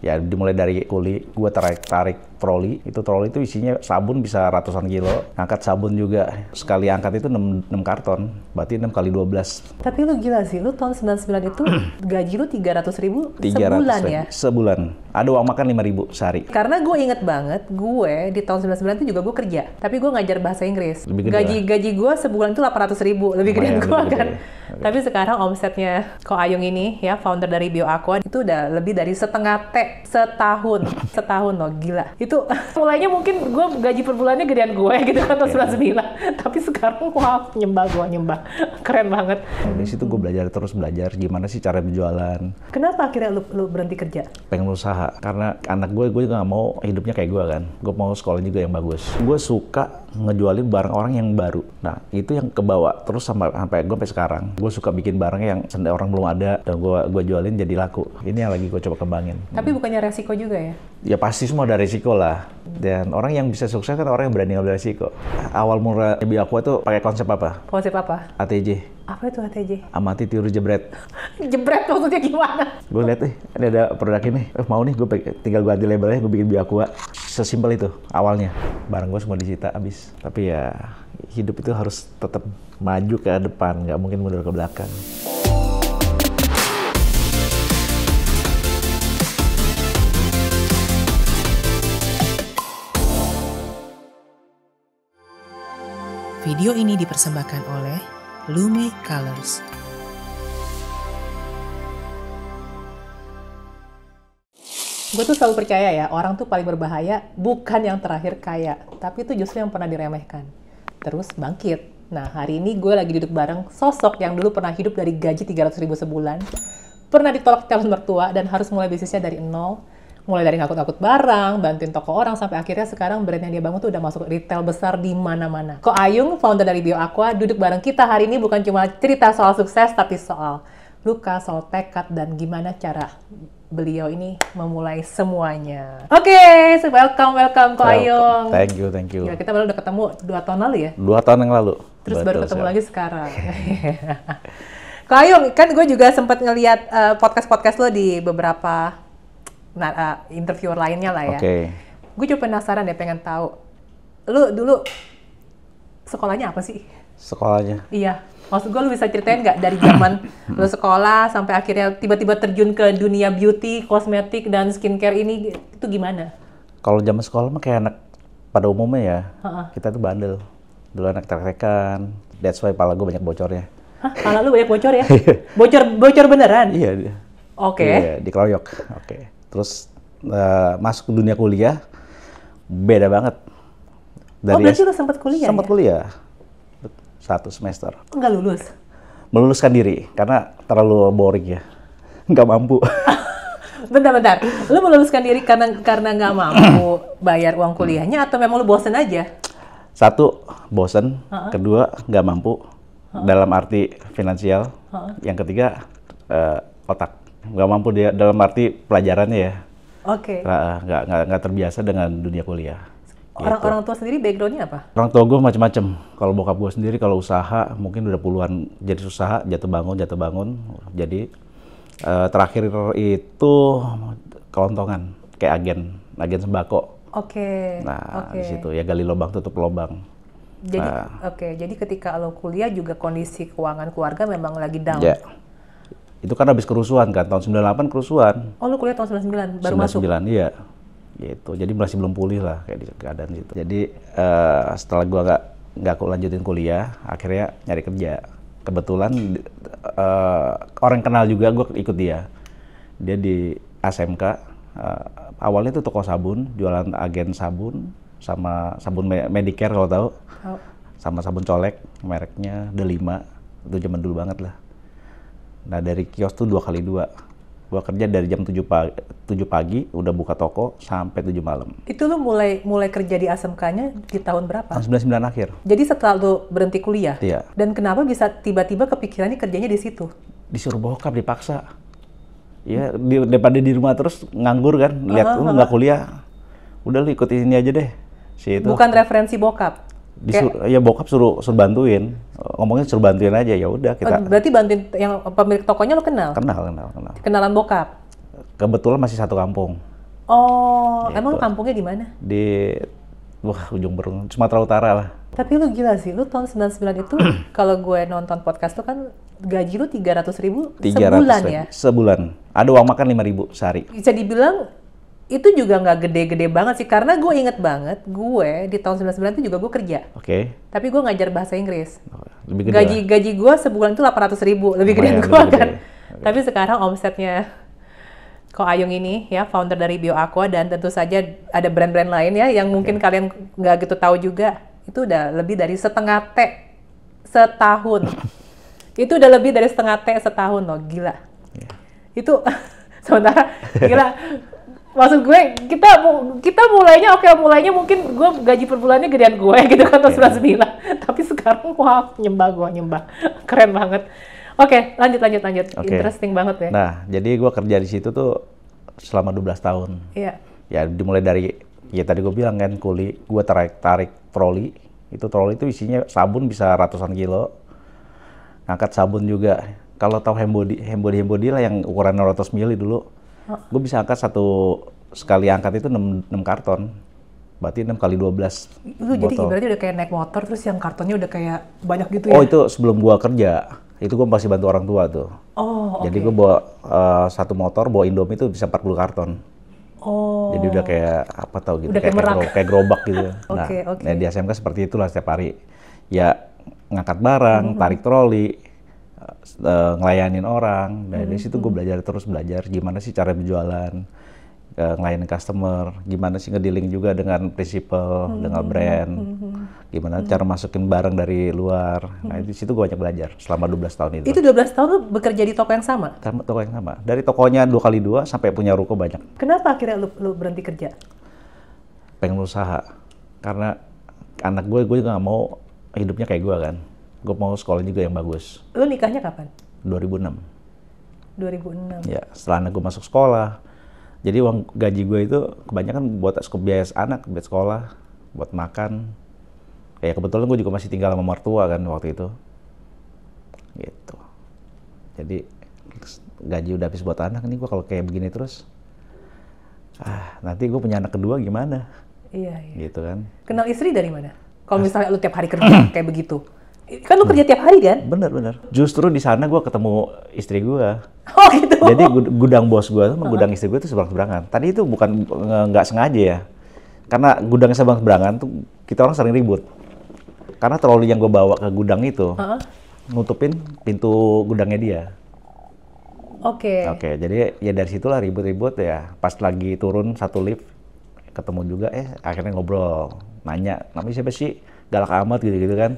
Ya dimulai dari kuli, gue tarik troli. Itu troli itu isinya sabun bisa ratusan kilo. Angkat sabun juga, sekali angkat itu 6 karton. Berarti 6 kali 12. Tapi lu gila sih, lu tahun 99 itu gaji lu 300.000 sebulan ya? Sebulan. Ada uang makan 5.000 sehari. Karena gue inget banget, gue di tahun 99 itu juga gue kerja. Tapi gue ngajar bahasa Inggris. Gaji gue sebulan itu 800.000, lebih gede gue kan. Tapi sekarang omsetnya Ko Ayung ini ya, founder dari BioAqua, itu udah lebih dari setengah T setahun loh, gila. Itu mulainya mungkin gue gaji per bulannya gedean gue gitu kan tahun 99. Tapi sekarang wah, nyembah. Keren banget. Di situ gue terus belajar gimana sih cara berjualan. Kenapa akhirnya lu berhenti kerja? Pengen usaha, karena anak gue juga nggak mau hidupnya kayak gue kan. Gue mau sekolah juga yang bagus. Gue suka ngejualin barang orang yang baru. Nah, itu yang kebawa terus sampai gue sampai sekarang. Gue suka bikin barang yang orang belum ada dan gue jualin jadi laku. Ini yang lagi gue coba kembangin. Tapi bukannya resiko juga ya? Ya pasti semua ada resiko lah. Dan orang yang bisa sukses kan orang yang berani ngambil resiko. Awal mula BioAqua tuh pakai konsep apa? Konsep apa? ATJ. Apa itu ATJ? Amati, tiru, jebret. Jebret maksudnya gimana? Gue lihat ini ada produk ini. Mau nih, gue tinggal ganti labelnya, gue bikin BioAqua. Sesimpel itu awalnya. Barang gue semua disita habis. Tapi ya hidup itu harus tetap maju ke depan, nggak mungkin mundur ke belakang. Video ini dipersembahkan oleh Lume Colors. Gue tuh selalu percaya ya, orang tuh paling berbahaya bukan yang terakhir kaya, tapi itu justru yang pernah diremehkan. Terus bangkit. Nah, hari ini gue lagi duduk bareng sosok yang dulu pernah hidup dari gaji 300.000 sebulan, pernah ditolak calon mertua dan harus mulai bisnisnya dari nol. Mulai dari ngangkut-ngangkut barang, bantuin toko orang, sampai akhirnya sekarang brand yang dia bangun tuh udah masuk retail besar di mana-mana. Ko Ayung, founder dari BioAqua, duduk bareng kita hari ini bukan cuma cerita soal sukses, tapi soal luka, soal tekad, dan gimana cara beliau ini memulai semuanya. Oke, welcome Ko Ayung. Thank you. Ya, kita baru udah ketemu 2 tahun lalu ya? 2 tahun yang lalu. Terus baru ketemu lagi sekarang. Ko Ayung, kan gue juga sempat ngeliat podcast-podcast lo di beberapa interviewer lainnya lah ya. Gue juga penasaran deh, pengen tahu. Lu dulu sekolahnya apa sih? Sekolahnya? Iya. Maksud gue lu bisa ceritain nggak dari zaman lu sekolah sampai akhirnya tiba-tiba terjun ke dunia beauty, kosmetik, dan skincare ini, itu gimana? Kalau zaman sekolah mah kayak anak pada umumnya ya, kita tuh bandel. Dulu anak trek-trekan, that's why pala gue banyak bocornya. Hah? Pala lu banyak bocor ya? Bocor beneran? Iya. Oke. Iya, dikeroyok. Oke. Terus masuk ke dunia kuliah, beda banget. Berarti lu sempat kuliah? Sempat kuliah. 1 semester. Nggak lulus? Meluluskan diri, karena terlalu boring ya. Nggak mampu. Bentar. Lu meluluskan diri karena nggak mampu bayar uang kuliahnya, atau memang lu bosen aja? 1, bosen. Kedua, nggak mampu. Dalam arti finansial. Yang ketiga, otak. Nggak mampu dia dalam arti pelajarannya ya. Oke. Nggak terbiasa dengan dunia kuliah. Orang tua sendiri backgroundnya apa? Orang tua gue macam-macam. Kalau bokap gue sendiri kalau usaha mungkin udah puluhan jadi usaha, jatuh bangun. Jadi terakhir itu kelontongan kayak agen sembako. Oke. Nah, di situ ya gali lubang tutup lubang. Jadi jadi ketika lo kuliah juga kondisi keuangan keluarga memang lagi down. Ya. Itu kan habis kerusuhan kan, tahun 98 kerusuhan. Oh, lu kuliah tahun 99, baru masuk? 99, iya. Gitu, jadi masih belum pulih lah kayak di keadaan gitu. Jadi setelah gua nggak lanjutin kuliah, akhirnya nyari kerja. Kebetulan orang kenal juga, gua ikut dia. Dia di ASMK, awalnya itu toko sabun, jualan agen sabun, sama sabun Medicare kalau tahu. Oh. Sama sabun colek, mereknya D5, itu zaman dulu banget lah. Nah, dari kios tuh 2x2. Gua kerja dari jam 7 pagi, udah buka toko sampai 7 malam. Itu lu mulai kerja di ASMK-nya di tahun berapa? Tahun 99 akhir. Jadi setelah lu berhenti kuliah? Iya. Dan kenapa bisa tiba-tiba kepikirannya kerjanya di situ? Disuruh bokap, dipaksa. Ya, daripada di rumah terus nganggur kan, lihat lu nggak kuliah. Udah lu ikut ini aja deh. Bukan referensi bokap? Ya bokap suruh bantuin, ngomongnya suruh bantuin aja, ya udah kita. Berarti bantuin yang pemilik tokonya lo kenal? Kenal. Kenalan bokap? Kebetulan masih satu kampung. Oh, Gitu. emang kampungnya di mana? Di ujung berung Sumatera Utara lah. Tapi lu gila sih, lu tahun 99 itu kalau gue nonton podcast tuh kan gaji lu 300.000 sebulan ya? Sebulan. Ada uang makan 5.000 sehari. Bisa dibilang itu juga nggak gede-gede banget sih, karena gue inget banget gue di tahun 99 itu juga gue kerja. Oke. Tapi gue ngajar bahasa Inggris. Lebih gede lah. Gaji gue sebulan itu 800.000, lebih gede Lumayan, gue lebih kan. gede. Oke. Tapi sekarang omsetnya Ko Ayung ini ya, founder dari BioAqua, dan tentu saja ada brand-brand lain ya yang mungkin kalian nggak gitu tahu juga. Itu udah lebih dari setengah T setahun. Itu udah lebih dari setengah T setahun loh, gila. Itu sementara gila. Maksud gue kita mulainya mungkin gue gaji per bulannya gedean gue gitu kan tahun 99. Tapi sekarang wah nyembah. Keren banget. Oke, lanjut. Oke. Interesting banget ya. Nah, jadi gue kerja di situ tuh selama 12 tahun. Iya. Ya dimulai dari, ya tadi gue bilang kan, kuli, gue tarik troli. Itu troli itu isinya sabun bisa ratusan kilo. Ngangkat sabun juga. Kalau tahu Hembody lah yang ukuran 200 mili dulu. Gue bisa angkat sekali angkat itu 6 karton. Berarti 6 kali 12 Lu botol. jadi ibaratnya udah kayak naik motor terus yang kartonnya udah kayak banyak gitu ya? Oh, itu sebelum gue kerja. Itu gue masih bantu orang tua tuh. Oh, oke. Jadi gue bawa satu motor, bawa Indomie itu bisa 40 karton. Oh. Jadi udah kayak apa tau gitu, Udah kayak merak. kayak gerobak gitu. Oke. Nah, di SMK seperti itulah setiap hari. Ya ngangkat barang, tarik troli, ngelayanin orang. Nah, dari situ gue terus belajar gimana sih cara berjualan, ngelayanin customer, gimana sih ngedealing juga dengan prinsipal, dengan brand, gimana cara masukin barang dari luar. Nah, di situ gue banyak belajar selama 12 tahun itu. Itu 12 tahun lu bekerja di toko yang sama? Toko yang sama. Dari tokonya 2x2 sampai punya ruko banyak. Kenapa akhirnya lu berhenti kerja? Pengen usaha. Karena anak gue juga nggak mau hidupnya kayak gue kan. Gue mau sekolah juga yang bagus. Lu nikahnya kapan? 2006. 2006. Ya, setelah anak gue masuk sekolah. Jadi uang gaji gue itu kebanyakan buat biaya anak, buat sekolah, buat makan. Ya kebetulan gue juga masih tinggal sama mertua kan waktu itu. Gitu. Jadi gaji udah habis buat anak, ini gue kalau kayak begini terus, nanti gue punya anak kedua gimana? Iya. Gitu kan. Kenal istri dari mana? Kalau misalnya lu tiap hari kerja kayak begitu. Kan lu kerja tiap hari kan? Bener. Justru di sana gue ketemu istri gue. Oh gitu. Jadi gudang bos gue sama gudang istri gue itu seberang-seberangan. Tadi itu bukan nggak sengaja ya. Karena gudangnya seberang-seberangan tuh kita orang sering ribut. Karena troli yang gue bawa ke gudang itu nutupin pintu gudangnya dia. Oke. Oke, jadi ya dari situlah ribut-ribut ya. Pas lagi turun satu lift ketemu juga, akhirnya ngobrol, nanya namanya siapa sih, galak amat gitu-gitu kan.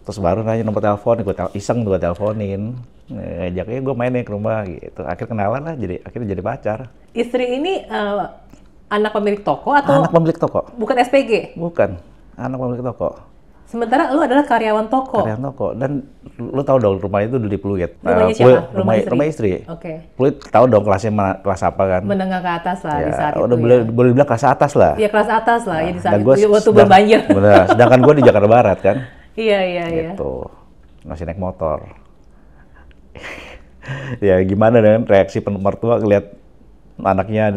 Terus baru nanya nomor telepon, gue iseng gue teleponin, ngajaknya gue main ke rumah gitu. Akhirnya kenalan lah, akhirnya jadi pacar. Istri ini anak pemilik toko atau? Anak pemilik toko. Bukan SPG? Bukan, anak pemilik toko. Sementara lu adalah karyawan toko? Karyawan toko. Dan lu tahu dong rumah itu udah di Pluit. Rumahnya siapa? Rumah istri. Oke. Pluit tahu dong kelasnya kelas apa kan? Menengah ke atas lah di Ya, saat udah itu ya. boleh dibilang kelas atas lah. Iya kelas atas lah ya di saat Dan itu, waktu belum banjir. Bener, sedangkan gue di Jakarta Barat kan. Iya. Gitu. Masih naik motor. Ya gimana dengan reaksi mertua ngeliat anaknya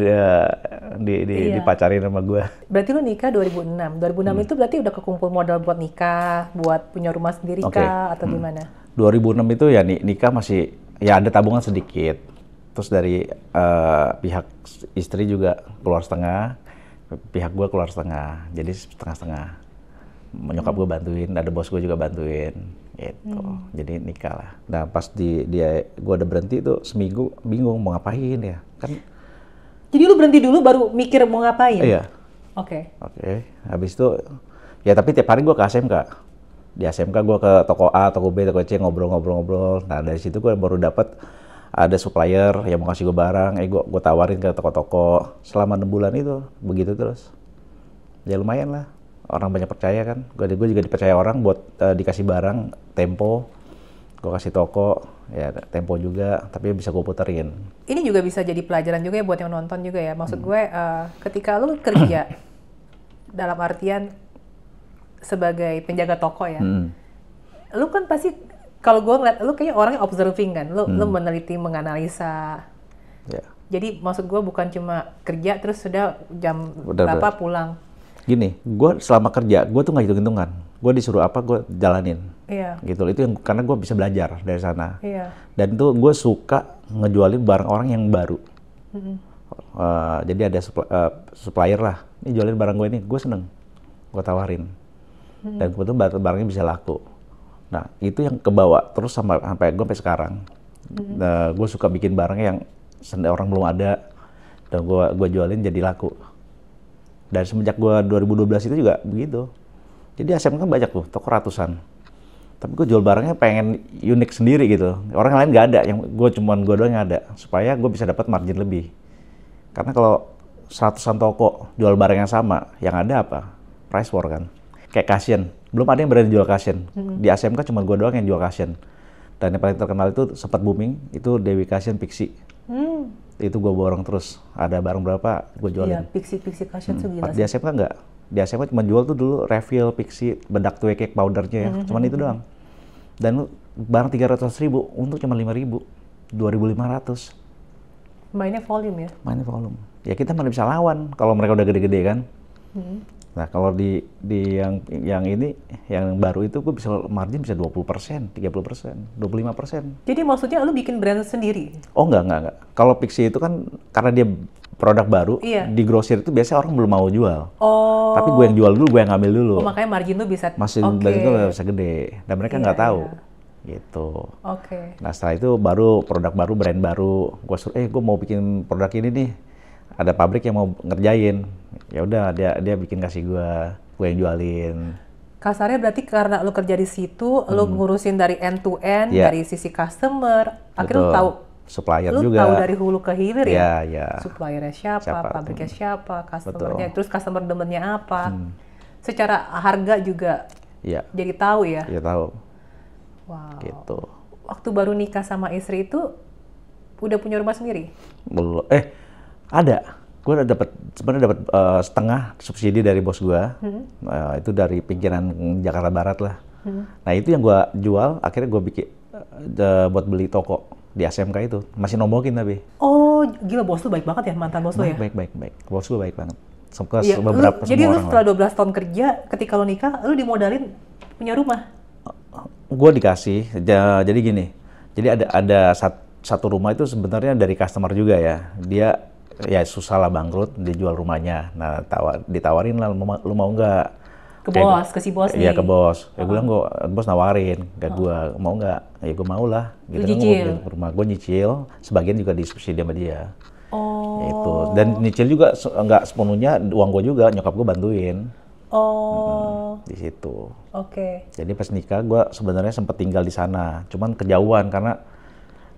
dipacarin sama gue. Berarti lu nikah 2006. 2006 itu berarti udah kekumpul modal buat nikah, buat punya rumah sendiri kah atau gimana? 2006 itu ya nikah masih ya ada tabungan sedikit. Terus dari pihak istri juga keluar setengah, pihak gue keluar setengah. Jadi setengah-setengah. Nyokap gue bantuin, ada bos gue juga bantuin. Gitu. Jadi nikah lah. Nah pas gue udah berhenti tuh seminggu bingung mau ngapain ya. Kan. Jadi lu berhenti dulu baru mikir mau ngapain? Iya. Oke. Habis itu ya tapi tiap hari gue ke ASMK. Di ASMK gue ke toko A, toko B, toko C ngobrol-ngobrol. Nah dari situ gue baru dapat ada supplier yang mau kasih gue barang. Gue tawarin ke toko-toko. Selama 6 bulan itu begitu terus. Ya lumayan lah. Orang banyak percaya kan. Gue juga dipercaya orang buat dikasih barang Tempo. Gue kasih toko, ya Tempo juga, tapi bisa gue puterin. Ini juga bisa jadi pelajaran juga ya buat yang nonton juga ya. Maksud gue, ketika lu kerja, dalam artian sebagai penjaga toko ya, lu kan pasti, kalau gue ngeliat, lu kayaknya orangnya observing kan, lu meneliti, menganalisa. Ya. Jadi maksud gue bukan cuma kerja terus sudah jam Benar, berapa benar. pulang. Gini, gue selama kerja, gue tuh nggak hitung-hitungan. Gue disuruh apa, gue jalanin. Iya. Gitu, itu yang karena gue bisa belajar dari sana. Iya. Dan itu gue suka ngejualin barang orang yang baru. Jadi ada supplier lah, ini jualin barang gue ini, gue seneng, gue tawarin. Dan kebetulan barangnya bisa laku. Nah, itu yang kebawa terus sampai gue sampai sekarang. Nah, gue suka bikin barang yang orang belum ada, dan gue jualin jadi laku. Dan semenjak gue 2012 itu juga begitu. Jadi ASMK kan banyak tuh, toko ratusan. Tapi gue jual barangnya pengen unik sendiri gitu. Orang lain nggak ada, yang gue doang yang ada. Supaya gue bisa dapat margin lebih. Karena kalau seratusan toko jual barang yang sama, yang ada apa? Price war kan. Kayak Casien, belum ada yang berani jual Casien. Di ASMK cuma gue doang yang jual Casien. Dan yang paling terkenal itu sempat booming, itu Dewi Casien Pixie. Itu gue borong terus. Ada barang berapa, gue jualin. Iya, Pixie Cashen tuh gila Di sih. ASMK enggak. Di ASMK cuma jual tuh dulu refill Pixie, bedak tue cake powdernya ya. Cuman itu doang. Dan barang 300.000, untuk cuma 5.000, 2.500. Mainnya volume ya. Mainnya volume. Ya kita mana bisa lawan kalau mereka udah gede-gede kan. Nah kalau di yang ini, yang baru itu gue bisa margin bisa 20%, 30%, 25%. Jadi maksudnya lu bikin brand sendiri? Oh enggak. Kalau Pixie itu kan karena dia produk baru, Iya. di grosir itu biasanya orang belum mau jual. Oh. Tapi gue yang jual dulu, gue yang ngambil dulu. Oh, makanya margin lu bisa. Masih Oke. dari itu bisa gede. Dan mereka nggak tahu. Gitu. Oke. Nah setelah itu baru produk baru, brand baru. Gue suruh, gue mau bikin produk ini nih. Ada pabrik yang mau ngerjain. Ya udah, dia bikin kasih gue yang jualin. Kasarnya berarti karena lu kerja di situ, lu ngurusin dari end to end, Iya. dari sisi customer, akhirnya lu Betul. tahu, Supplier lu juga. tahu dari hulu ke hilir ya? Iya. Suppliernya siapa, Siapa, pabriknya siapa, customernya, Betul. terus customer demennya apa. Secara harga juga Iya. jadi tahu ya? Iya tahu. Wow. Gitu. Waktu baru nikah sama istri itu, udah punya rumah sendiri? Belum. Ada. Gue sebenarnya dapat setengah subsidi dari bos gue. Itu dari pinggiran Jakarta Barat lah. Nah itu yang gue jual. Akhirnya gue bikin buat beli toko di ASMK itu. Masih nombokin tapi. Oh, gila bos lu baik banget ya, mantan bos lu ya? Baik. Bos gue baik banget. Iya, jadi lu orang setelah 12 tahun kerja, ketika lu nikah, lu dimodalin punya rumah? gue dikasih. Jadi gini. Jadi ada satu rumah itu sebenarnya dari customer juga ya. Dia ya susah lah bangkrut, dia jual rumahnya. Nah ditawarin lah, lu mau nggak? Ke bos, ke si bos nih? Iya ke bos. Ya gue bilang, bos nawarin ke gue, mau nggak? Ya gue mau lah. Lu Gitu kan, nyicil? rumah gue nyicil, sebagian juga disubsidi sama dia. Oh. Itu. Dan nyicil juga nggak sepenuhnya uang gue juga, nyokap gue bantuin Oh. di situ. Oke. Jadi pas nikah gue sebenarnya sempat tinggal di sana, cuman kejauhan karena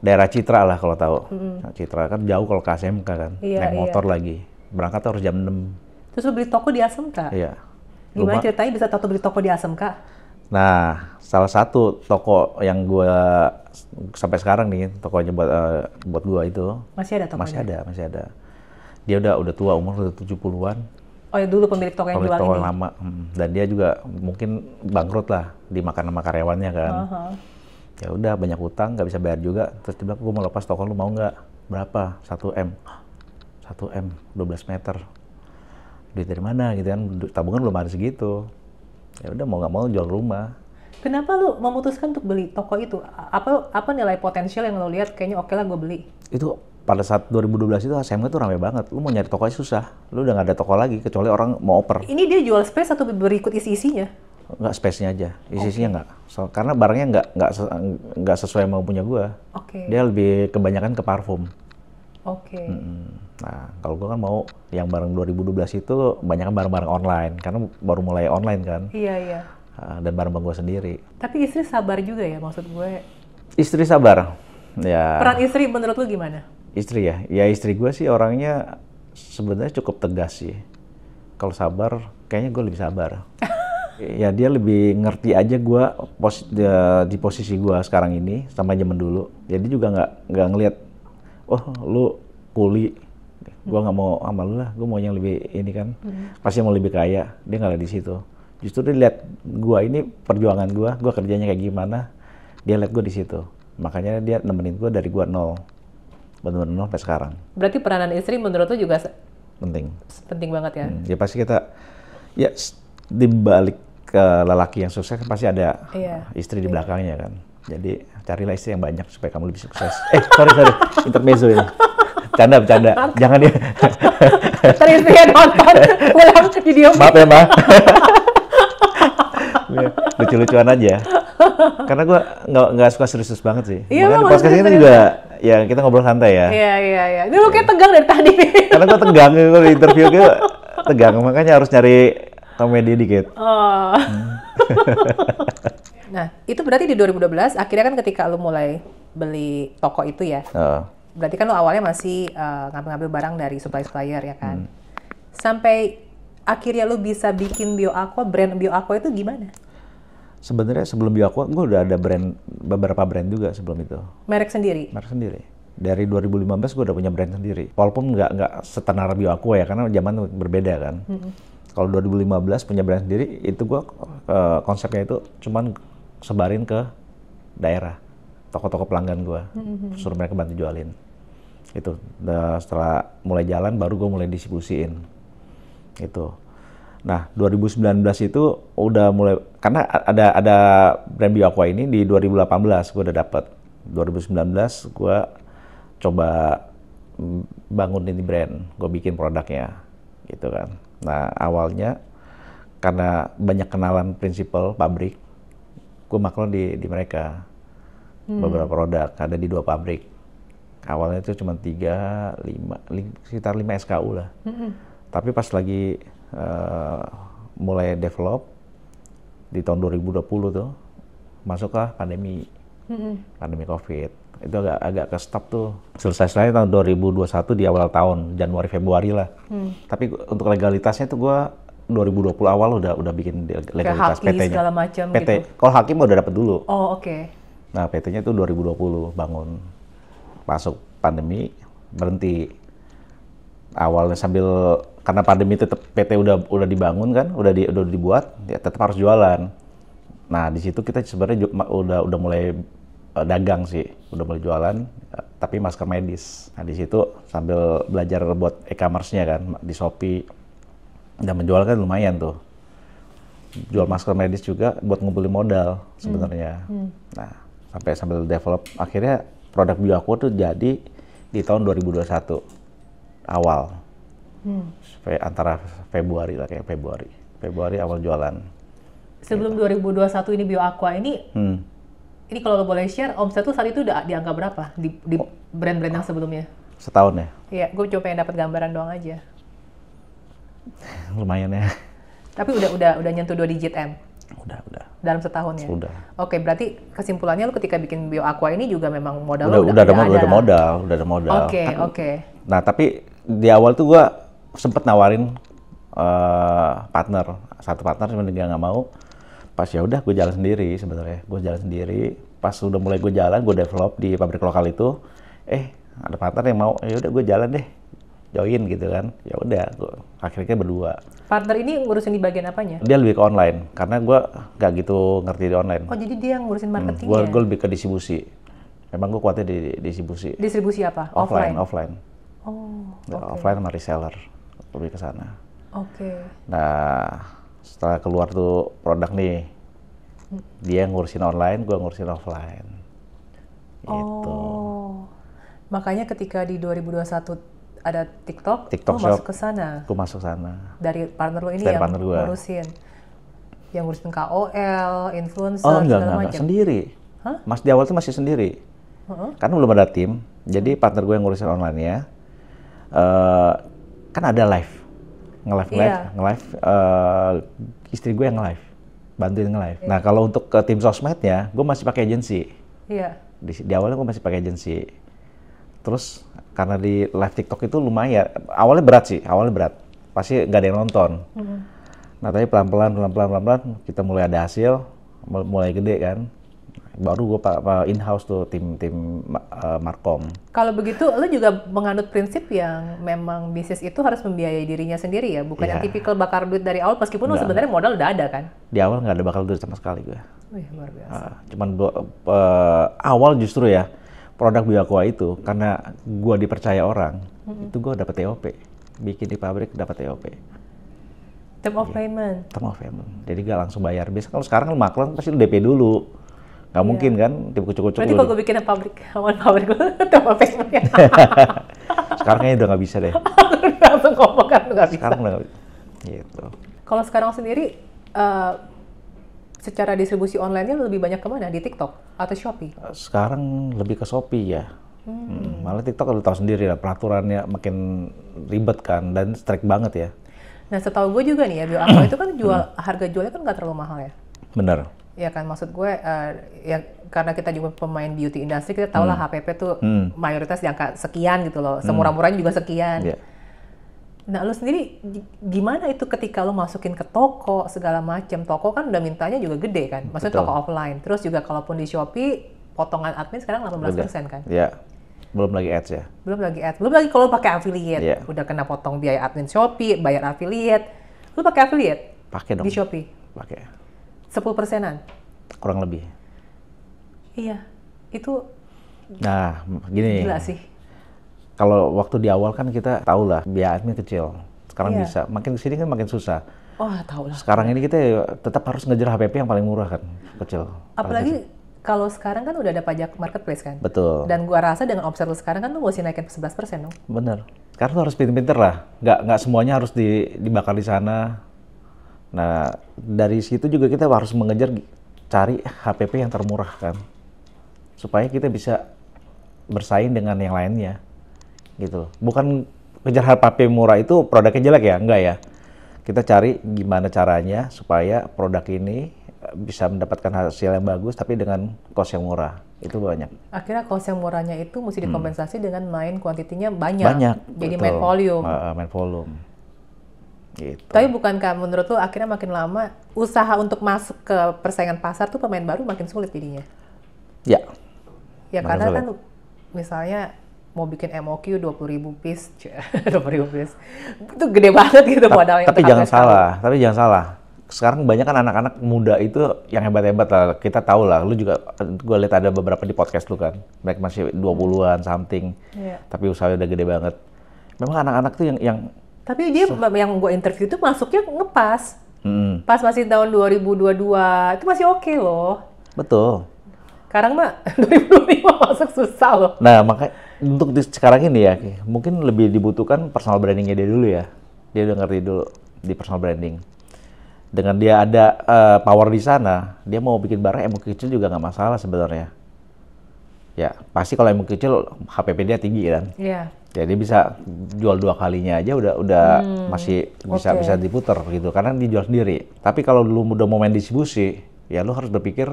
daerah Citra lah kalau tahu. Nah, Citra kan jauh kalau ke ASMK kan, Iya, naik motor lagi. Berangkat harus jam 6. Terus lu beli toko di ASMK? Iya. Gimana ceritanya bisa tahu beli toko di ASMK? Nah, salah satu toko yang gue sampai sekarang nih, tokonya buat gue itu Masih ada tokonya? masih ada. Dia udah tua, umur udah 70-an. Oh ya dulu pemilik toko yang Pemilik jual toko ini? lama. Dan dia juga mungkin bangkrut lah, dimakan sama karyawannya kan. Ya udah banyak utang, nggak bisa bayar juga. Terus dia bilang, gue mau lepas toko, lu mau nggak? Berapa? 1M. 1M, 12 meter. Duit dari mana gitu kan? Tabungan belum ada segitu. Ya udah mau nggak mau jual rumah. Kenapa lu memutuskan untuk beli toko itu? Apa nilai potensial yang lu lihat kayaknya oke lah gue beli? Itu pada saat 2012 itu ASMK tuh rame banget. Lu mau nyari toko aja susah. Lu udah nggak ada toko lagi kecuali orang mau oper. Ini dia jual space atau berikut isi-isinya? Nggak, space-nya aja. Isi-isinya nggak. Karena barangnya nggak sesuai mau punya gua. Oke. Dia lebih kebanyakan ke parfum. Oke. Nah, kalau gua kan mau yang barang 2012 itu banyak barang-barang online. Karena baru mulai online kan. Iya. Dan barang-barang gua sendiri. Tapi istri sabar juga ya maksud gue. Istri sabar. Ya. Peran istri menurut lu gimana? Istri ya? Ya istri gua sih orangnya sebenarnya cukup tegas sih. Kalau sabar, kayaknya gue lebih sabar. Ya dia lebih ngerti aja gue di posisi gue sekarang ini sama zaman dulu. Jadi juga nggak ngelihat, oh lu kuli, gue nggak mau sama lu lah, gue mau yang lebih ini kan, pasti mau lebih kaya. Dia nggak lihat di situ. Justru dia lihat gue ini perjuangan gue kerjanya kayak gimana, dia lihat gue di situ. Makanya dia nemenin gue dari gue nol. benar-benar nol sampai sekarang. Berarti peranan istri menurut lo juga Penting. penting banget ya? Ya pasti kita, ya di balik ke lelaki yang sukses kan pasti ada istri di belakangnya kan. Jadi carilah istri yang banyak supaya kamu lebih sukses. Sorry, intermezzo ini. Bercanda. Jangan ya. Ntar istrinya nonton, pulang ke video. Maaf ya, Mbak. Lucu-lucuan aja. Karena gue nggak suka serius banget sih. Iya, makanya di podcast ini juga, ya kita ngobrol santai ya. Iya. Ini lu kayak tegang dari tadi. Karena gue tegang, gue di interview gue tegang. Makanya harus nyari komedi dikit. Oh. Nah, itu berarti di 2012, akhirnya kan ketika lu mulai beli toko itu ya. Berarti kan lu awalnya masih ngambil-ngambil barang dari supplier ya kan. Sampai akhirnya lu bisa bikin BioAqua, brand BioAqua itu gimana? Sebenarnya sebelum BioAqua, gue udah ada beberapa brand juga sebelum itu. Merek sendiri? Merek sendiri. Dari 2015 gue udah punya brand sendiri. Walaupun nggak setenar BioAqua ya, karena zaman berbeda kan. Kalau 2015 punya brand sendiri, itu gue konsepnya itu cuman sebarin ke daerah, toko-toko pelanggan gue, suruh mereka bantu jualin. Itu setelah mulai jalan, baru gue mulai distribusiin. Itu. Nah, 2019 itu udah mulai, karena ada brand BioAqua ini di 2018 gue udah dapet. 2019 gue coba bangun ini brand, gue bikin produknya, gitu kan. Nah, awalnya karena banyak kenalan prinsipal pabrik, gue maklum di mereka. Beberapa produk ada di 2 pabrik. Awalnya itu cuma 3, 5, sekitar 5 SKU lah. Tapi pas lagi mulai develop di tahun 2020 tuh masuklah pandemi COVID. Itu agak ke stop tuh. Selesai tahun 2021 di awal tahun, Januari Februari lah. Tapi untuk legalitasnya tuh gue 2020 awal udah bikin legalitas PT-nya. Segala macam PT. gitu. Kalau Hakim udah dapet dulu. Oh, oke. Nah, PT-nya tuh 2020 bangun. Masuk pandemi, berhenti. Awalnya sambil, karena pandemi tetap PT udah dibangun kan, udah dibuat, ya tetap harus jualan. Nah, di situ kita sebenarnya udah mulai dagang sih, udah mulai jualan, tapi masker medis. Nah, di situ sambil belajar buat e-commerce-nya kan, di Shopee, dan menjual kan lumayan tuh. Jual masker medis juga buat ngumpulin modal sebenarnya. Nah, sambil develop, akhirnya produk BioAqua tuh jadi di tahun 2021 awal. Antara Februari lah, kayak Februari awal jualan. Sebelum 2021 ini BioAqua ini, ini kalau lo boleh share, omset tuh saat itu udah dianggap berapa di brand-brand yang sebelumnya? Setahun ya? Iya, gue cuma pengen dapat gambaran doang aja. Lumayan ya. Tapi udah nyentuh 2 digit M? Udah. Dalam setahun ya? Udah. Oke, berarti kesimpulannya lu ketika bikin BioAqua ini juga memang modal udah ada modal. Oke. Nah, tapi di awal tuh gue sempet nawarin satu partner, cuman dia nggak mau. Pas ya udah gue jalan sendiri sebenarnya. Gue jalan sendiri. Pas udah mulai gue jalan, gue develop di pabrik lokal itu. Ada partner yang mau, ya udah gue jalan deh, join gitu kan. Ya udah, akhirnya berdua. Partner ini ngurusin di bagian apanya? Dia lebih ke online, karena gue nggak gitu ngerti di online. Oh, jadi dia yang ngurusin marketingnya? Gue lebih ke distribusi. Memang gue kuatnya di distribusi. Distribusi apa? Offline. Oh, okay. Offline sama reseller, lebih ke sana. Oke. Nah, setelah keluar tuh produk nih, dia ngurusin online, gue ngurusin offline. Gitu. Oh, makanya ketika di 2021 ada TikTok Shop, masuk ke sana. Gue masuk sana. Dari partner lo ini Dari yang ngurusin. Yang ngurusin KOL, influencer, segala macam. Sendiri. Hah? Mas di awal tuh masih sendiri. Kan belum ada tim. Jadi partner gue yang ngurusin online-nya. Kan ada live. Nge-live. Istri gue yang nge-live. Bantuin nge-live. Nah, kalau untuk ke tim sosmednya, gue masih pakai agensi. Iya. Di awalnya gue masih pakai agensi. Terus karena di live TikTok itu lumayan, awalnya berat, pasti nggak ada yang nonton. Nah, tapi pelan-pelan kita mulai ada hasil, mulai gede kan. Baru gue in-house tuh tim Markom. Kalau begitu, lo juga menganut prinsip yang memang bisnis itu harus membiayai dirinya sendiri ya, bukan yang tipikal bakar duit dari awal, meskipun lo sebenarnya modal udah ada kan? Di awal nggak ada bakal duit sama sekali gue. Wih, luar biasa. Cuman awal justru ya, produk Bioaqua itu karena gua dipercaya orang, itu gua dapat TOP. Bikin di pabrik dapat TOP. Term of payment. Term of payment. Jadi gak langsung bayar. Biasa kalau sekarang lu maklum pasti lu DP dulu. Gak mungkin kan, tipe kucuk-kucuk. Berarti kalau gue bikin pabrik, awal pabrik gue term of payment ya. Sekarang kayaknya udah gak bisa deh. Langsung ngomong kan nggak bisa. Sekarang udah gak bisa. Gitu. Kalau sekarang sendiri, secara distribusi online-nya lebih banyak kemana? Di TikTok atau Shopee? Sekarang lebih ke Shopee ya. Malah TikTok udah tahu sendiri lah, peraturannya makin ribet kan dan strict banget ya. Nah, setahu gue juga nih ya, Bioaqua itu kan harga jualnya kan nggak terlalu mahal ya. Bener. Ya kan, maksud gue ya karena kita juga pemain beauty industry, kita tahu lah HPP tuh mayoritas di angka sekian gitu loh, semurah-murahnya juga sekian. Yeah. Nah, lu sendiri gimana itu ketika lu masukin ke toko segala macam? Toko kan udah mintanya juga gede kan, maksudnya Betul. toko offline. Terus juga kalaupun di Shopee, potongan admin sekarang 18% kan? Ya, belum lagi ads ya. Belum lagi ads, belum lagi kalau pakai affiliate. Yeah. Udah kena potong biaya admin Shopee, bayar affiliate. Lu pakai affiliate? Pakai dong. Di Shopee? Pakai. 10%-an? Kurang lebih. Iya, itu Nah, gini. gila sih. Kalau waktu di awal kan kita tahu lah biaya admin kecil. Sekarang Iya. bisa. Makin kesini kan makin susah. Wah, tahu lah. Sekarang ini kita ya tetap harus ngejar HPP yang paling murah kan, kecil. Apalagi kalau sekarang kan udah ada pajak marketplace kan? Betul. Dan gua rasa dengan omset lu sekarang kan lu mesti naikin 11% dong. Bener. Sekarang tuh harus pinter-pinter lah. Nggak semuanya harus dibakar di sana. Nah, dari situ juga kita harus mengejar cari HPP yang termurah kan. Supaya kita bisa bersaing dengan yang lainnya. Gitu. Bukan kejar HPP murah itu produknya jelek ya? Enggak ya. Kita cari gimana caranya supaya produk ini bisa mendapatkan hasil yang bagus tapi dengan cost yang murah. Itu banyak. Akhirnya cost yang murahnya itu mesti dikompensasi dengan main kuantitinya banyak. Banyak. Jadi betul. main volume. Main volume. Gitu. Tapi bukankah menurut lu akhirnya makin lama usaha untuk masuk ke persaingan pasar tuh pemain baru makin sulit jadinya? Ya. Ya Makin karena sulit. kan misalnya mau bikin MOQ 20.000 piece, 20.000 piece. Itu gede banget gitu modalnya. Tapi untuk jangan harga sekali. salah, tapi jangan salah. Sekarang banyak kan anak-anak muda itu yang hebat-hebat lah. Kita tahu lah, lu juga, gue lihat ada beberapa di podcast lu kan. Mereka masih 20-an something, Iya. tapi usahanya udah gede banget. Memang anak-anak tuh yang Tapi dia yang gue interview tuh masuknya ngepas. mm, Pas masih tahun 2022, itu masih oke loh. betul. Sekarang mah 2025 masuk susah loh. Nah, makanya untuk sekarang ini ya, mungkin lebih dibutuhkan personal brandingnya dia dulu ya. Dia udah ngerti dulu di personal branding. Dengan dia ada power di sana, dia mau bikin barang emu kecil juga nggak masalah sebenarnya. Ya, pasti kalau emu kecil HPP dia tinggi kan. Iya. Jadi bisa jual 2 kalinya aja udah masih bisa oke. bisa diputar gitu karena dijual sendiri. Tapi kalau lu udah mau main distribusi, ya lu harus berpikir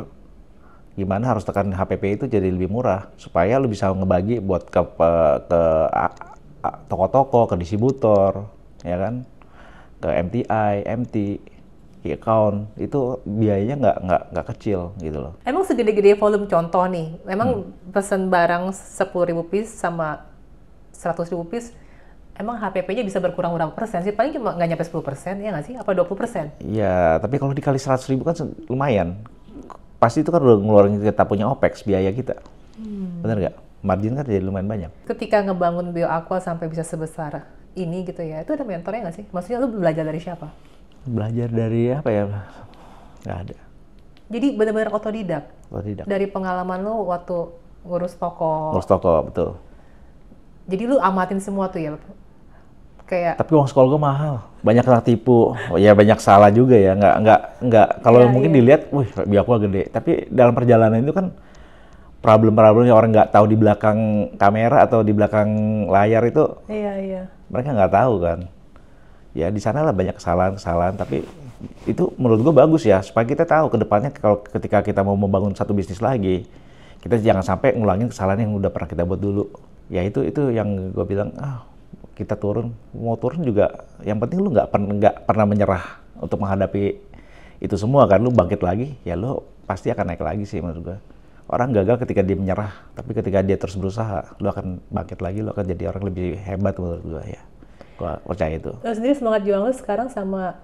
gimana harus tekan HPP itu jadi lebih murah supaya lu bisa ngebagi buat ke toko-toko, ke distributor, ya kan, ke MTI, MT, account itu biayanya nggak kecil gitu loh. Emang segede-gede volume contoh nih, memang pesen barang 10.000 piece sama 100.000 piece, emang HPP-nya bisa berkurang berapa persen sih? Paling cuma nggak nyampe 10%, ya nggak sih? Apa 20%? Iya, tapi kalau dikali 100.000 kan lumayan. Pasti itu kan udah ngeluarin kita punya OPEX, biaya kita. Bener nggak? Margin kan jadi lumayan banyak. Ketika ngebangun Bioaqua sampai bisa sebesar ini gitu ya, itu ada mentornya nggak sih? Maksudnya lu belajar dari siapa? Belajar dari apa ya? Nggak ada. Jadi benar-benar otodidak? Tidak. Dari pengalaman lu waktu ngurus toko? Ngurus toko, betul. Jadi lu amatin semua tuh ya? Kayak Tapi uang sekolah gue mahal, banyak kena tipu, ya banyak salah juga ya, nggak. Kalau Iya, mungkin iya. dilihat, wih Bioaqua gede. Tapi dalam perjalanan itu kan problem-problemnya orang nggak tahu di belakang kamera atau di belakang layar itu iya. mereka nggak tahu kan. Ya di sana lah banyak kesalahan-kesalahan, tapi itu menurut gue bagus ya supaya kita tahu ke depannya kalau ketika kita mau membangun satu bisnis lagi, kita jangan sampai ngulangin kesalahan yang udah pernah kita buat dulu. Ya itu yang gue bilang, kita mau turun juga yang penting lu nggak pernah menyerah untuk menghadapi itu semua kan, lu bangkit lagi ya lu pasti akan naik lagi sih menurut gue. Orang gagal ketika dia menyerah, tapi ketika dia terus berusaha lu akan bangkit lagi, lu akan jadi orang lebih hebat menurut gue ya. Gue percaya itu. Lu sendiri semangat juang lu sekarang sama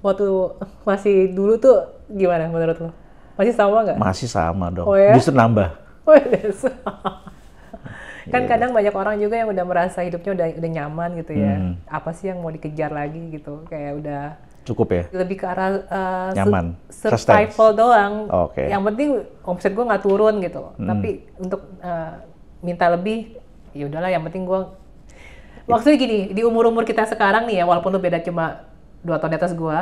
waktu masih dulu tuh gimana menurut lu? Masih sama nggak? Masih sama dong, Oh ya? justru nambah. Wedes. Kan kadang banyak orang juga yang udah merasa hidupnya udah nyaman gitu ya. Apa sih yang mau dikejar lagi gitu? Kayak udah cukup ya? Lebih ke arah nyaman, survival doang. Oke. Yang penting omset gue nggak turun gitu. Tapi untuk minta lebih, ya udahlah. Yang penting gue maksudnya gini, di umur kita sekarang nih ya, walaupun lu beda cuma 2 tahun di atas gue,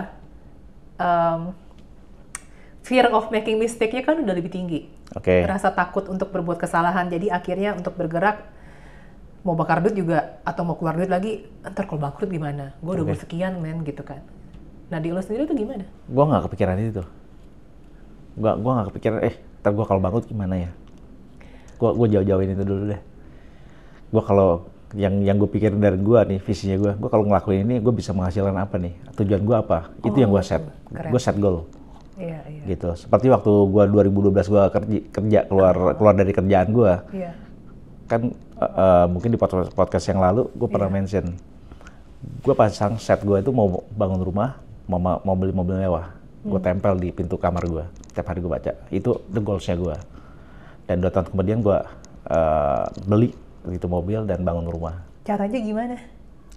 fear of making mistake-nya kan udah lebih tinggi. Rasa takut untuk berbuat kesalahan. Jadi akhirnya untuk bergerak, mau bakar duit juga, atau mau keluar duit lagi, ntar kalau bangkrut gimana? Gue udah bersekian men, gitu kan. Nah di lo sendiri tuh gimana? Gue nggak kepikiran itu. Gue nggak kepikiran, ntar gue kalau bangkrut gimana ya? Gue jauh-jauhin itu dulu deh. Gue kalau yang gue pikir dari gue nih, visinya gue kalau ngelakuin ini, gue bisa menghasilkan apa nih? Tujuan gue apa? Itu yang gue set. Gue set goal. Iya. Gitu. Seperti waktu gue 2012 gue kerja keluar dari kerjaan gue. Iya. Kan mungkin di podcast yang lalu gue pernah mention. Gue pasang set gue itu mau bangun rumah, mau beli mobil mewah. Gue tempel di pintu kamar gue. Tiap hari gue baca. Itu the goals-nya gue. Dan 2 tahun kemudian gue beli itu mobil dan bangun rumah. Caranya gimana?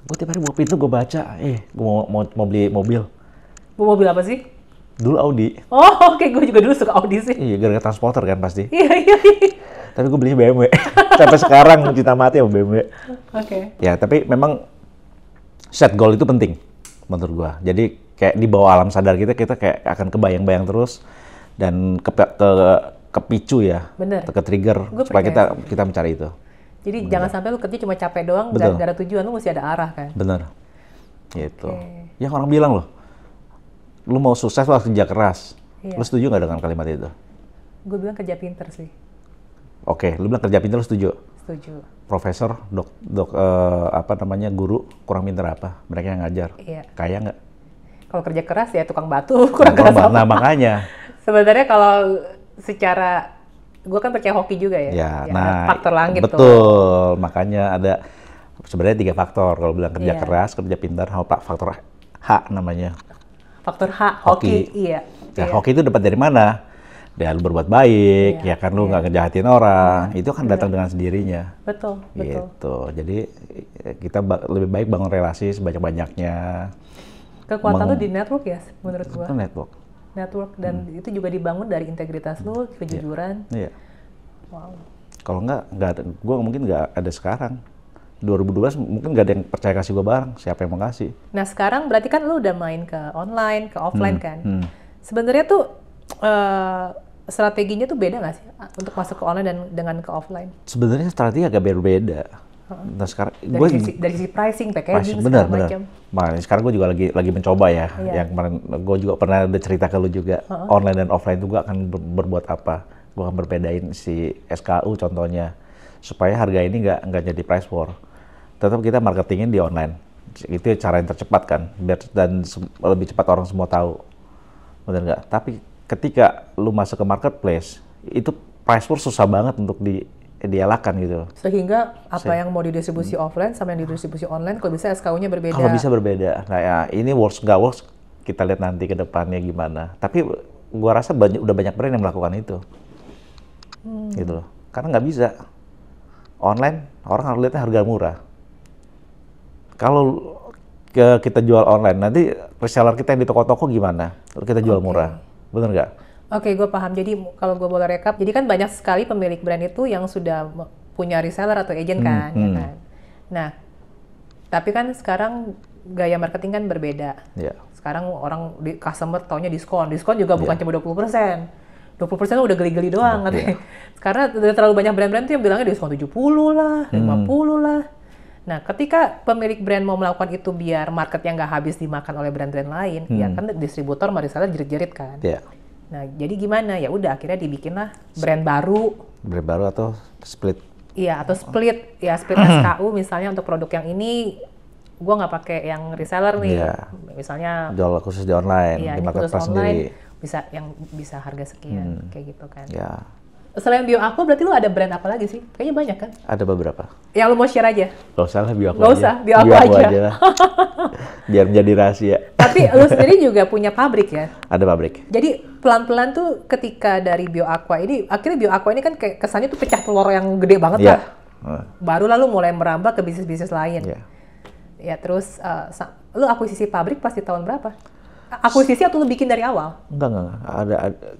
Gue tiap hari buka pintu gue baca. Gue mau beli mobil. Mobil apa sih? Dulu Audi. Oh, oke. Gue juga dulu suka Audi sih. Iya, gara-gara transporter kan pasti. Iya. Tapi gue belinya BMW. Sampai sekarang cinta mati sama BMW. Oke. Ya, tapi memang set goal itu penting menurut gue. Jadi kayak di bawah alam sadar kita kayak akan kebayang-bayang terus dan kepicu ya. Bener. Ke-trigger supaya kita mencari itu. Jadi jangan sampai lu kerja cuma capek doang, nggak ada tujuan, lu mesti ada arah kan. Bener. Gitu. Ya orang bilang loh, lu mau sukses lu harus kerja keras. Lu setuju nggak dengan kalimat itu? Gue bilang kerja pinter sih. Oke, lu bilang kerja pinter, lu setuju? Setuju. Profesor, guru kurang pinter apa? Mereka yang ngajar. Iya. Kaya nggak? Kalau kerja keras ya tukang batu, kurang keras apa? Nah makanya. Sebenarnya kalau secara, gue kan percaya hoki juga ya. Nah faktor langit betul. tuh. Makanya ada sebenarnya 3 faktor. Kalau bilang kerja keras, kerja pintar, faktor H namanya. Faktor H, hoki. Iya. Nah, hoki itu dapat dari mana? Ya lu berbuat baik, ya kan lu nggak ngejahatin orang, itu kan datang dengan sendirinya. Betul. Gitu. Jadi kita lebih baik bangun relasi sebanyak-banyaknya. Kekuatan lu di network ya, menurut gua. Itu Network dan itu juga dibangun dari integritas lu, kejujuran. Iya. Wow. Kalau nggak ada, gua mungkin nggak ada sekarang. 2012 mungkin nggak ada yang percaya kasih gua barang, siapa yang mau kasih? Nah sekarang berarti kan lu udah main ke online, ke offline kan. Sebenarnya tuh strateginya tuh beda nggak sih untuk masuk ke online dan dengan ke offline? Sebenarnya strategi agak berbeda. Nah sekarang dari sisi pricing, packaging, segala macam. Makanya sekarang gue juga lagi mencoba ya. Yang kemarin gue juga pernah ada cerita ke lu juga. Online dan offline itu gue akan berbuat apa? Gue akan berbedain si SKU contohnya supaya harga ini nggak jadi price war. Tetap kita marketingin di online. Itu cara yang tercepat kan, dan lebih cepat orang semua tahu. Benar nggak? Tapi ketika lu masuk ke marketplace, itu price war susah banget untuk dielakkan gitu. Sehingga apa yang mau didistribusi offline sama yang didistribusi online, kalau bisa SKU-nya berbeda. Kalau bisa berbeda. Nah ya, ini works nggak works, kita lihat nanti ke depannya gimana. Tapi gua rasa udah banyak brand yang melakukan itu. Gitu loh. Karena nggak bisa. Online, orang harus lihatnya harga murah. Kalau kita jual online, nanti reseller kita yang di toko-toko gimana? Kita jual murah. Bener nggak? Oke, gue paham. Jadi kalau gue boleh rekap, jadi kan banyak sekali pemilik brand itu yang sudah punya reseller atau agent kan, ya kan. Nah, tapi kan sekarang gaya marketing kan berbeda. Sekarang customer taunya diskon juga bukan cuma 20%. 20% udah geli-geli doang katanya. Karena terlalu banyak brand-brand tuh yang bilangnya diskon 70 lah, 50 lah. Nah, ketika pemilik brand mau melakukan itu biar market yang nggak habis dimakan oleh brand-brand lain, ya kan distributor sama reseller jerit-jerit kan. Nah, jadi gimana? Ya udah akhirnya dibikinlah brand baru. Brand baru atau split? Iya, atau split. Ya, split SKU misalnya untuk produk yang ini, gua nggak pakai yang reseller nih. Misalnya jual khusus di online, di marketplace sendiri. Bisa harga sekian, kayak gitu kan. Ya. Selain Bio Aqua, berarti lu ada brand apa lagi sih? Kayaknya banyak kan? Ada beberapa. Yang lu mau share aja? Gak usah lah, Bio Aqua aja. Gak usah, Bio Aqua aja. biar menjadi rahasia. Tapi lu sendiri juga punya pabrik ya? Ada pabrik. Jadi pelan-pelan tuh ketika dari BioAqua ini, akhirnya BioAqua ini kan kayak kesannya tuh pecah telur yang gede banget Iya. lah. Baru lalu mulai merambah ke bisnis-bisnis lain. Iya. Ya terus, lu akuisisi pabrik pasti tahun berapa? Akuisisi atau lu bikin dari awal? Enggak.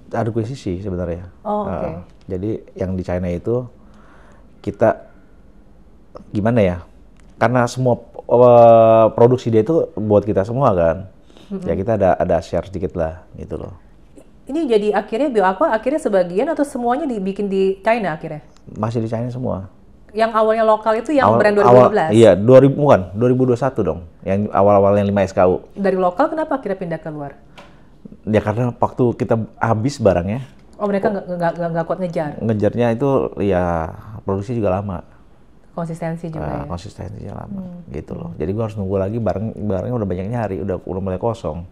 Ada akuisisi sebenarnya. Oh, oke. Jadi yang di China itu kita gimana ya? Karena semua produksi dia itu buat kita semua kan. Ya kita ada share sedikit lah gitu loh. Ini jadi akhirnya BioAqua akhirnya sebagian atau semuanya dibikin di China akhirnya? Masih di China semua. Yang awalnya lokal itu yang brand 2012? Iya, 2021 dong. Yang awal-awal yang 5 SKU. Dari lokal kenapa akhirnya pindah keluar? Ya karena waktu kita habis barangnya. Oh mereka nggak kuat ngejar? Ngejarnya itu ya produksi juga lama. Konsistensi juga ya? Konsistensinya lama gitu loh. Jadi gua harus nunggu lagi barangnya udah banyak nyari, udah mulai kosong.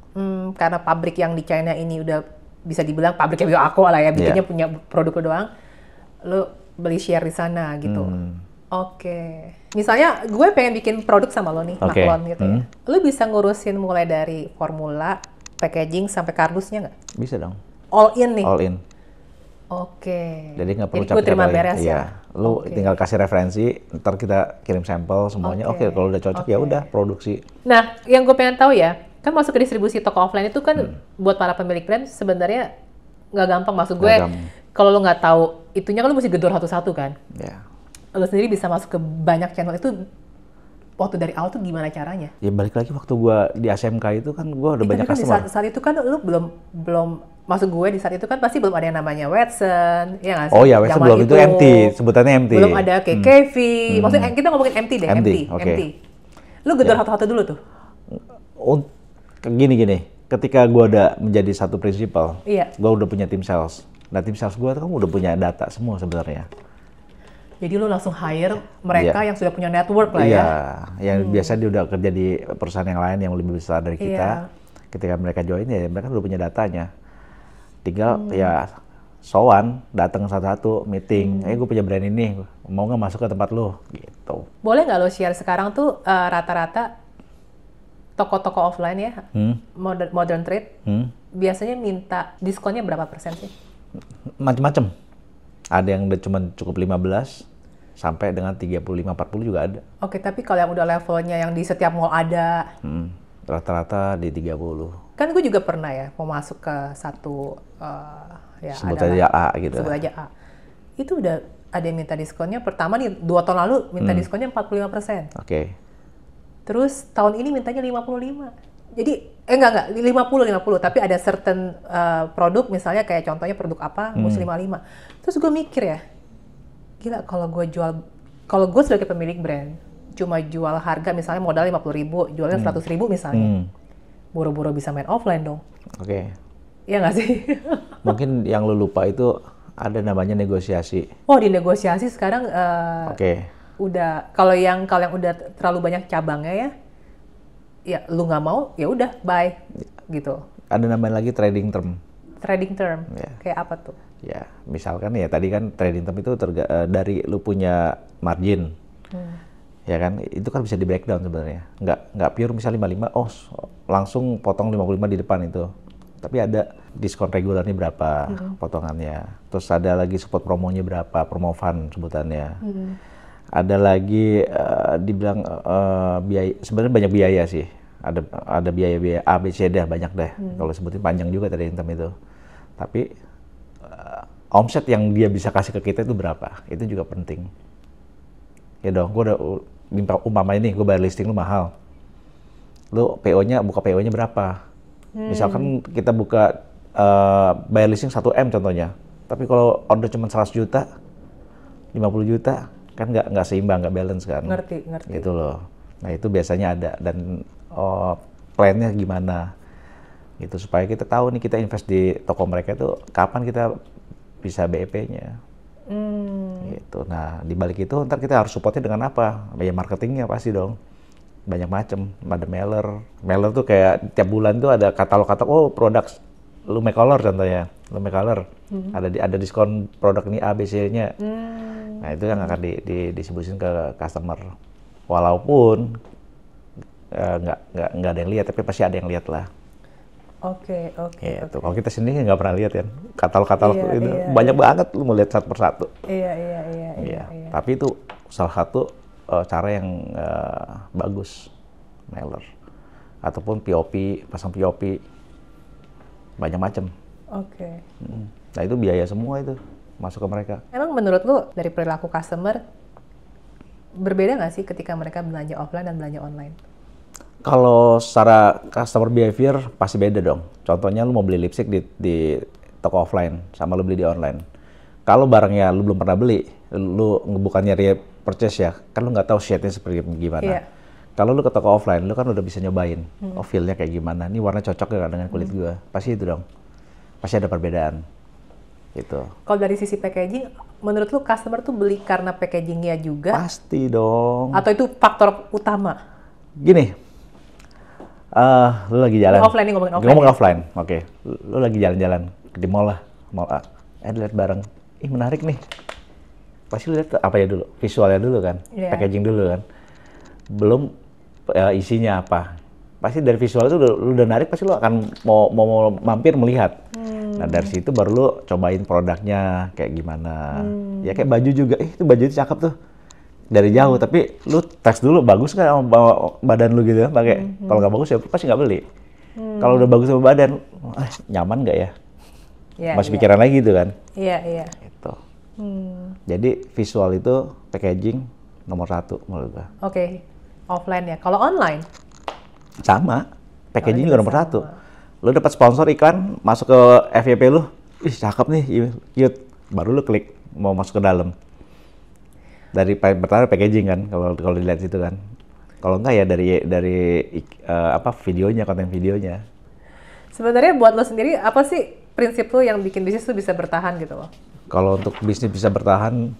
Karena pabrik yang di China ini udah bisa dibilang pabriknya BioAqua lah ya, bikinnya punya produk doang. Lu beli share di sana gitu. Oke. Misalnya gue pengen bikin produk sama lo nih, Maklon gitu ya. Lu bisa ngurusin mulai dari formula, packaging sampai kardusnya nggak? Bisa dong. All in nih? All in. Oke. Jadi nggak perlu Jadi gue terima beres iya. ya? Lu tinggal kasih referensi, ntar kita kirim sampel semuanya. Oke, kalau udah cocok ya udah produksi. Nah, yang gue pengen tahu ya, kan masuk ke distribusi toko offline itu kan buat para pemilik brand sebenarnya nggak gampang. Maksud gue, kalau lu nggak tahu itunya kan lu mesti gedor satu-satu kan. Ya. Lu sendiri bisa masuk ke banyak channel itu waktu dari awal tuh gimana caranya? Ya balik lagi waktu gua di ASMK itu kan gua udah banyak Tapi kan customer. di saat itu kan lu belum masuk gue di saat itu kan pasti belum ada yang namanya Watson, ya nggak sih? Oh ya, Watson belum itu MT, sebutannya MT. Belum ada KKV, maksudnya kita ngomongin MT deh, MT. MT. Lu gedor satu-satu dulu tuh? Gini, ketika gua udah menjadi satu prinsipal, Iya. gua udah punya tim sales. Nah tim sales gua kan udah punya data semua sebenarnya. Jadi lu langsung hire mereka yang sudah punya network lah ya? Yang biasa dia udah kerja di perusahaan yang lain yang lebih besar dari kita. Ketika mereka join ya mereka udah punya datanya. Tinggal ya sowan, datang satu-satu, meeting. Gue punya brand ini, mau nggak masuk ke tempat lo? Gitu. Boleh nggak lo share sekarang tuh rata-rata toko-toko offline ya, modern trade, biasanya minta diskonnya berapa persen sih? Macem-macem. Ada yang udah cukup 15 sampai dengan 35-40 juga ada. Oke, tapi kalau yang udah levelnya yang di setiap mall ada, rata-rata di 30. Kan gue juga pernah ya mau masuk ke satu ya sebut aja A gitu. Sebut aja A. Itu udah ada yang minta diskonnya. Pertama nih 2 tahun lalu minta diskonnya 45%. Oke. Terus tahun ini mintanya 55. Jadi enggak 50 tapi ada certain produk misalnya kayak contohnya produk apa mesti 55. Terus gue mikir ya, gila kalau gue sebagai pemilik brand cuma jual harga misalnya modal 50.000, jualnya 100.000 misalnya. Buru-buru bisa main offline dong. Oke. Iya nggak sih? Mungkin yang lu lupa itu ada namanya negosiasi. Oh, di negosiasi sekarang udah kalau yang udah terlalu banyak cabangnya ya lu nggak mau ya udah bye gitu. Ada namanya lagi trading term. Trading term kayak apa tuh? Ya misalkan ya tadi kan trading term itu dari lu punya margin, ya kan itu kan bisa di breakdown sebenarnya. Nggak pure misalnya 55, langsung potong 55 di depan itu. Tapi ada diskon regulernya berapa potongannya. Terus ada lagi support promonya berapa, promo fund sebutannya. Ada lagi dibilang biaya, sebenarnya banyak biaya sih. Ada biaya A, B, C, D banyak deh. Kalau sebutin panjang juga tadi item itu. Tapi omset yang dia bisa kasih ke kita itu berapa? Itu juga penting. Ya dong, gue udah umpama ini gue bayar listing lu mahal. Lu buka PO-nya berapa? Misalkan kita buka bayar listing 1M contohnya. Tapi kalau order cuma 100 juta, 50 juta, kan nggak seimbang, nggak balance kan. Ngerti. Gitu loh. Nah itu biasanya ada dan plan-nya gimana gitu supaya kita tahu nih kita invest di toko mereka itu kapan kita bisa BEP-nya. Gitu. Nah di balik itu ntar kita harus supportnya dengan apa? Ya marketingnya pasti dong. Banyak macam. Ada mailer tuh kayak tiap bulan tuh ada katalog produk Lume Color contohnya. Lume Color ada diskon produk ini A, B, C-nya. Nah itu yang akan didistribusikan ke customer. Walaupun nggak ada yang lihat, tapi pasti ada yang lihat lah. Oke. Gitu. Kalau kita sendiri nggak pernah lihat kan, katalog itu banyak iya. banget lu mau lihat satu persatu. Iya. Tapi itu salah satu cara yang bagus mailer ataupun POP, pasang POP banyak macam. Oke. Nah itu biaya semua itu masuk ke mereka. Emang menurut lu dari perilaku customer berbeda nggak sih ketika mereka belanja offline dan belanja online? Kalau secara customer behavior pasti beda dong. Contohnya lu mau beli lipstick di toko offline sama lu beli di online. Kalau barangnya lu belum pernah beli, lu bukannya repurchase ya, kan lu nggak tahu shade-nya seperti gimana. Iya. Kalau lu ke toko offline, lu kan udah bisa nyobain, feel-nya kayak gimana. Ini warna cocok gak dengan kulit gua? Pasti itu dong. Pasti ada perbedaan. Gitu. Kalau dari sisi packaging, menurut lu customer tuh beli karena packagingnya juga? Pasti dong. Atau itu faktor utama? Gini, lu lagi jalan. Offline nih, ngomongin offline. Ngomong offline, oke. Lu lagi jalan-jalan di mall lah, mall A. Lihat barang, ih menarik nih. Pasti lu lihat apa ya dulu? Visualnya dulu kan, packaging dulu kan. Belum isinya apa. Pasti dari visual itu lu udah narik, pasti lu akan mau mampir melihat. Nah dari situ baru lu cobain produknya kayak gimana. Ya kayak baju juga, itu baju itu cakep tuh. Dari jauh, tapi lu tes dulu bagus nggak sama badan lu gitu pakai. Kalau nggak bagus ya pasti nggak beli. Kalau udah bagus sama badan, nyaman nggak ya? Masih pikiran lagi gitu kan? Iya. Itu. Jadi visual itu packaging nomor 1 menurut gua. Oke. Offline ya. Kalau online? Sama. Packaging juga nomor 1. Lu dapat sponsor iklan, masuk ke FYP lu, ih cakep nih, cute. Baru lu klik mau masuk ke dalam. Dari pertama packaging kan, kalau dilihat situ kan. Kalau enggak ya dari videonya, konten videonya. Sebenarnya buat lo sendiri apa sih prinsip lo yang bikin bisnis tuh bisa bertahan gitu loh? Kalau untuk bisnis bisa bertahan,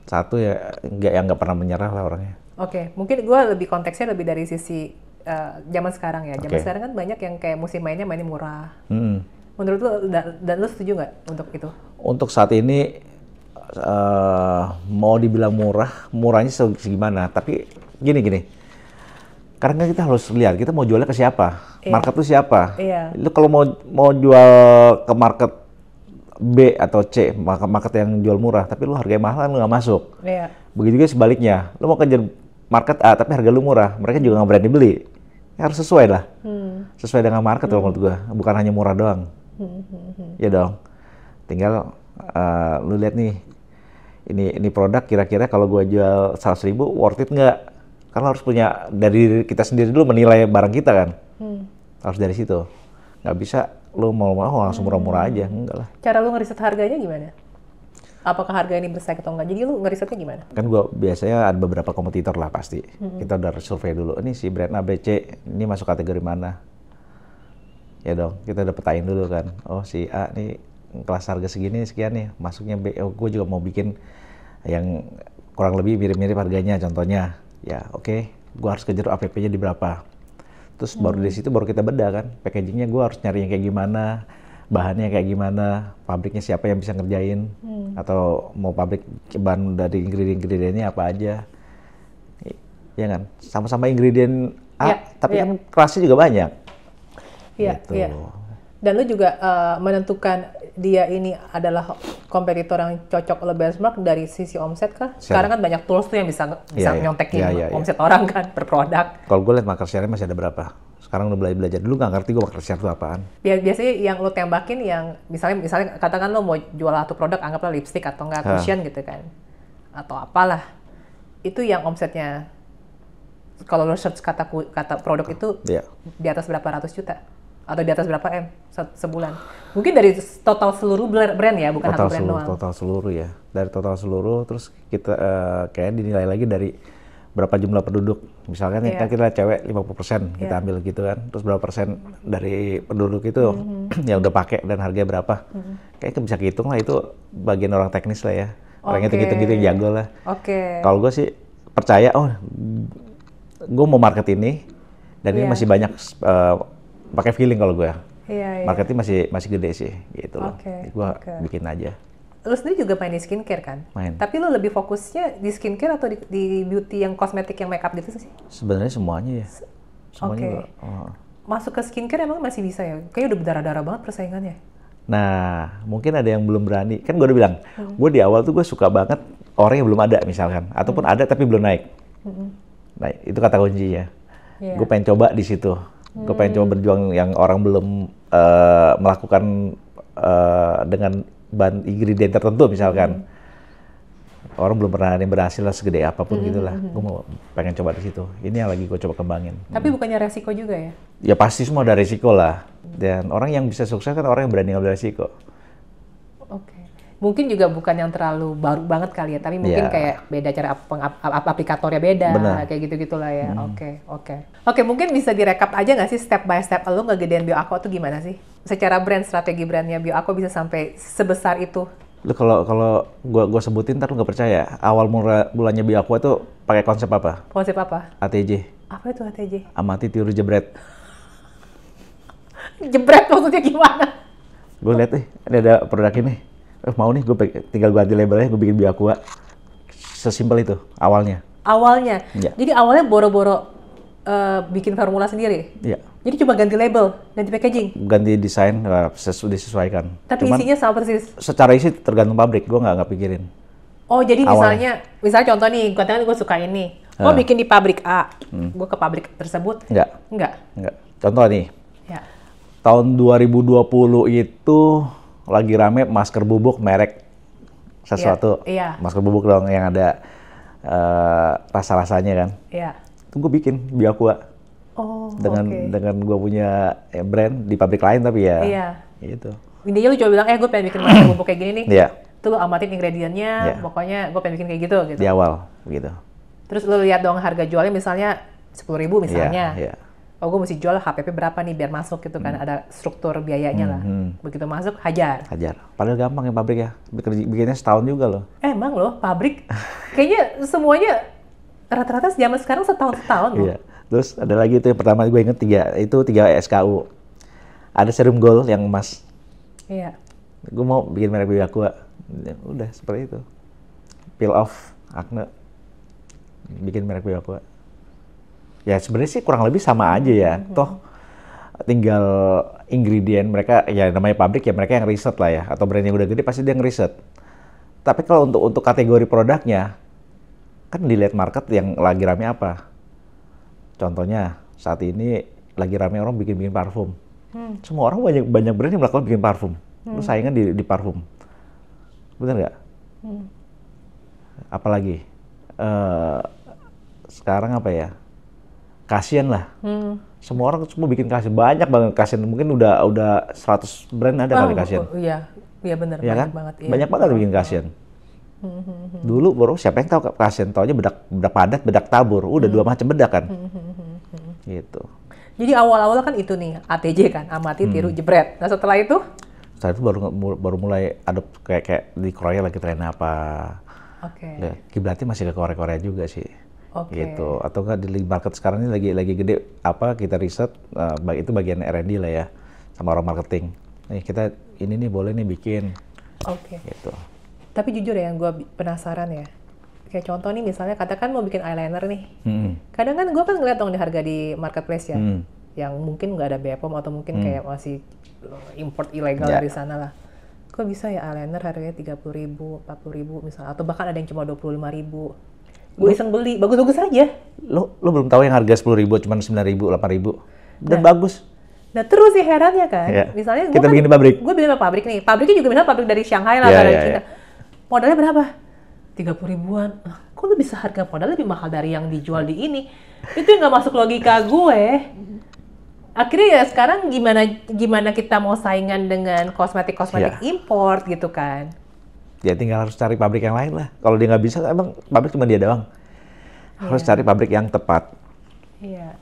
satu ya nggak pernah menyerah lah orangnya. Oke, mungkin gue lebih konteksnya lebih dari sisi zaman sekarang ya. Zaman sekarang kan banyak yang kayak musim mainnya murah. Menurut lo dan lo setuju nggak untuk itu? Untuk saat ini mau dibilang murahnya segimana? Tapi gini. Karena kita harus lihat kita mau jualnya ke siapa, market itu siapa. Lu kalau mau jual ke market B atau C, market yang jual murah, tapi lu harganya mahal, lu nggak masuk. Begitu juga sebaliknya, lu mau kejar market A tapi harga lu murah, mereka juga nggak berani beli. Ya, harus sesuai lah, sesuai dengan market kalau menurut gua, bukan hanya murah doang. Ya dong, tinggal lu lihat nih, ini produk kira-kira kalau gua jual 100.000 worth it nggak? Karena harus punya dari kita sendiri dulu menilai barang kita kan, harus dari situ. Nggak bisa lu mau langsung murah-murah aja, enggak lah. Cara lu ngeriset harganya gimana? Apakah harga ini bersaing atau enggak? Jadi lu ngerisetnya gimana? Kan gua biasanya ada beberapa kompetitor lah pasti. Kita udah survei dulu, ini si brand ABC, ini masuk kategori mana? Ya dong, kita udah petain dulu kan. Oh si A nih kelas harga segini sekian nih, masuknya B. Oh, gue juga mau bikin yang kurang lebih mirip-mirip harganya contohnya. Ya oke, gue harus kejar APP-nya di berapa. Terus baru dari situ baru kita bedah kan, packagingnya gue harus nyari yang kayak gimana, bahannya kayak gimana, pabriknya siapa yang bisa ngerjain, atau mau pabrik bahan dari ingredient-ingredientnya apa aja. Ya kan, sama-sama ingredient A, tapi kan kelasnya juga banyak. Gitu. Dan lu juga menentukan dia ini adalah kompetitor yang cocok oleh benchmark dari sisi omset kah? Sekarang kan banyak tools tuh yang bisa nyontekin omset orang kan per produk. Kalau gue lihat market share-nya masih ada berapa? Sekarang udah belajar dulu nggak ngerti gue market share itu apaan. Biasanya yang lo tembakin yang misalnya katakan lo mau jual satu produk, anggaplah lipstick atau enggak cushion gitu kan, atau apalah, itu yang omsetnya kalau lo search kata produk itu di atas berapa ratus juta atau di atas berapa M sebulan. Mungkin dari total seluruh brand ya, bukan satu brand doang. Total seluruh ya. Dari total seluruh, terus kita kayak dinilai lagi dari berapa jumlah penduduk. Misalkan kan kita cewek 50% kita ambil gitu kan. Terus berapa persen dari penduduk itu yang udah pakai dan harganya berapa. Kayaknya bisa kehitung lah, itu bagian orang teknis lah ya. Orang hitung-hitung gitu yang jago lah. Kalau gue sih percaya, gue mau market ini dan ini masih banyak pakai feeling kalau gue. Marketnya masih gede sih gitu loh. Gue bikin aja. Lu sendiri juga main di skincare kan? Main. Tapi lu lebih fokusnya di skincare atau di beauty yang kosmetik yang makeup gitu sih? Sebenarnya semuanya ya. semuanya Oke. juga. Oh. Masuk ke skincare emang masih bisa ya? Kayaknya udah berdarah-darah banget persaingannya. Nah, mungkin ada yang belum berani. Kan gue udah bilang, gue di awal tuh gue suka banget orang yang belum ada misalkan, ataupun ada tapi belum naik. Nah, itu kata kuncinya. Iya. Gue pengen coba di situ. Gue pengen coba berjuang yang orang belum melakukan dengan bahan ingredient tertentu misalkan. Orang belum pernah ada yang berhasil lah segede apapun gitulah. Gue mau pengen coba di situ. Ini yang lagi gue coba kembangin. Tapi bukannya resiko juga ya? Ya pasti semua ada risiko lah. Dan orang yang bisa sukses kan orang yang berani ngambil risiko. Oke. Mungkin juga bukan yang terlalu baru banget kali ya, tapi mungkin Ya. kayak beda cara aplikatornya beda, Benar. kayak gitu-gitulah ya. Oke, mungkin bisa direkap aja nggak sih step by step lo ngegedein BioAqua tuh gimana sih? Secara strategi brandnya BioAqua bisa sampai sebesar itu? Lu kalau gua sebutin ntar lu nggak percaya. Awal mulanya BioAqua tuh pakai konsep apa? Konsep apa? ATJ. Apa itu ATJ? Amati, tiru, jebret. Jebret maksudnya gimana? Gue lihat ini ada produk ini. Mau nih, tinggal gue ganti labelnya, gue bikin BioAqua. Sesimpel itu awalnya. Awalnya? Iya. Jadi awalnya boro-boro bikin formula sendiri? Iya. Jadi cuma ganti label, ganti packaging? Ganti desain, disesuaikan. Tapi Cuman, isinya sama persis? secara isi tergantung pabrik, gue nggak pikirin. Oh, jadi Awalnya. misalnya contoh nih, katakan gue suka ini. Gue bikin di pabrik A, gue ke pabrik tersebut? Enggak. Enggak. Contoh nih, Ya. tahun 2020 itu lagi rame masker bubuk merek sesuatu. Iya. Masker bubuk dong yang ada rasa-rasanya kan. Iya. Itu gue bikin BioAqua. Oh, dengan oke. dengan gue punya brand di pabrik lain tapi ya Iya. itu. Intinya lu coba bilang, gue pengen bikin masker bubuk kayak gini nih. Iya, Tuh lu amatin ingredientnya, Iya. pokoknya gue pengen bikin kayak gitu. di awal begitu. Terus lu lihat dong harga jualnya misalnya 10.000 misalnya. Iya. Oh, gue mesti jual HPP berapa nih biar masuk gitu kan. Ada struktur biayanya lah. Begitu masuk, hajar. Hajar. Padahal gampang ya pabrik ya. Bikinnya setahun juga loh. Emang loh, pabrik kayaknya semuanya rata-rata zaman sekarang setahun loh. Iya. Terus ada lagi itu yang pertama gue inget tiga SKU. Ada serum gold yang emas. Iya. Gue mau bikin merek BioAqua. Ya, udah seperti itu. Peel off acne. Bikin merek BioAqua. Ya sebenarnya sih kurang lebih sama aja ya. Toh tinggal ingredient mereka ya namanya pabrik ya mereka yang riset lah ya atau brand yang udah gede pasti dia ngeriset. Tapi kalau untuk kategori produknya kan dilihat market yang lagi rame apa. Contohnya saat ini lagi rame orang bikin parfum. Semua orang banyak brand yang melakukan bikin parfum. Lu saingan di parfum. Bener nggak? Apalagi sekarang apa ya? Kasian lah. Semua orang semua bikin kasian. Banyak banget kasian. Mungkin udah 100 brand ada kali kasian. Iya, iya benar, Ya banyak kan? banget. Iya. Banyak banget bikin kasian. Dulu baru siapa yang tahu kasian? Taunya bedak padat, bedak tabur. Udah dua macam bedak kan. Gitu. Jadi awal-awal kan itu nih, ATJ kan, amati, tiru, jebret. Nah setelah itu? Setelah itu baru mulai ada kayak di Korea lagi tren apa. Oke. Ya, kiblatnya masih ke Korea juga sih. Oke. Gitu. Atau enggak di market sekarang ini lagi gede apa kita riset itu bagian R&D lah ya sama orang marketing. Nih kita ini nih boleh nih bikin. Oke. Gitu. Tapi jujur ya, yang gue penasaran ya. Kayak contoh nih misalnya katakan mau bikin eyeliner nih. Kadang kan gue kan ngeliat dong di harga di marketplace ya. Yang mungkin nggak ada BPOM atau mungkin kayak masih import ilegal dari sana lah. Kok bisa ya eyeliner harganya 30.000, 40.000 misalnya. Atau bahkan ada yang cuma 25.000. Gue iseng beli, bagus-bagus aja. Lo belum tahu yang harga 10.000 cuma 9.000, 8.000 dan bagus. Nah terus sih herannya kan, Iya. misalnya Kita bikin di pabrik. Gue bikin di pabrik nih, pabriknya juga misalnya pabrik dari Shanghai lah, Iya, dari iya, Cina. iya. Modalnya berapa? 30.000-an. Kok lu bisa harga modal lebih mahal dari yang dijual di ini? Itu yang nggak masuk logika gue. Akhirnya ya sekarang gimana kita mau saingan dengan kosmetik-kosmetik Iya. import gitu kan? Ya tinggal harus cari pabrik yang lain lah. Kalau dia nggak bisa, emang pabrik cuma dia doang. Harus cari pabrik yang tepat. Iya.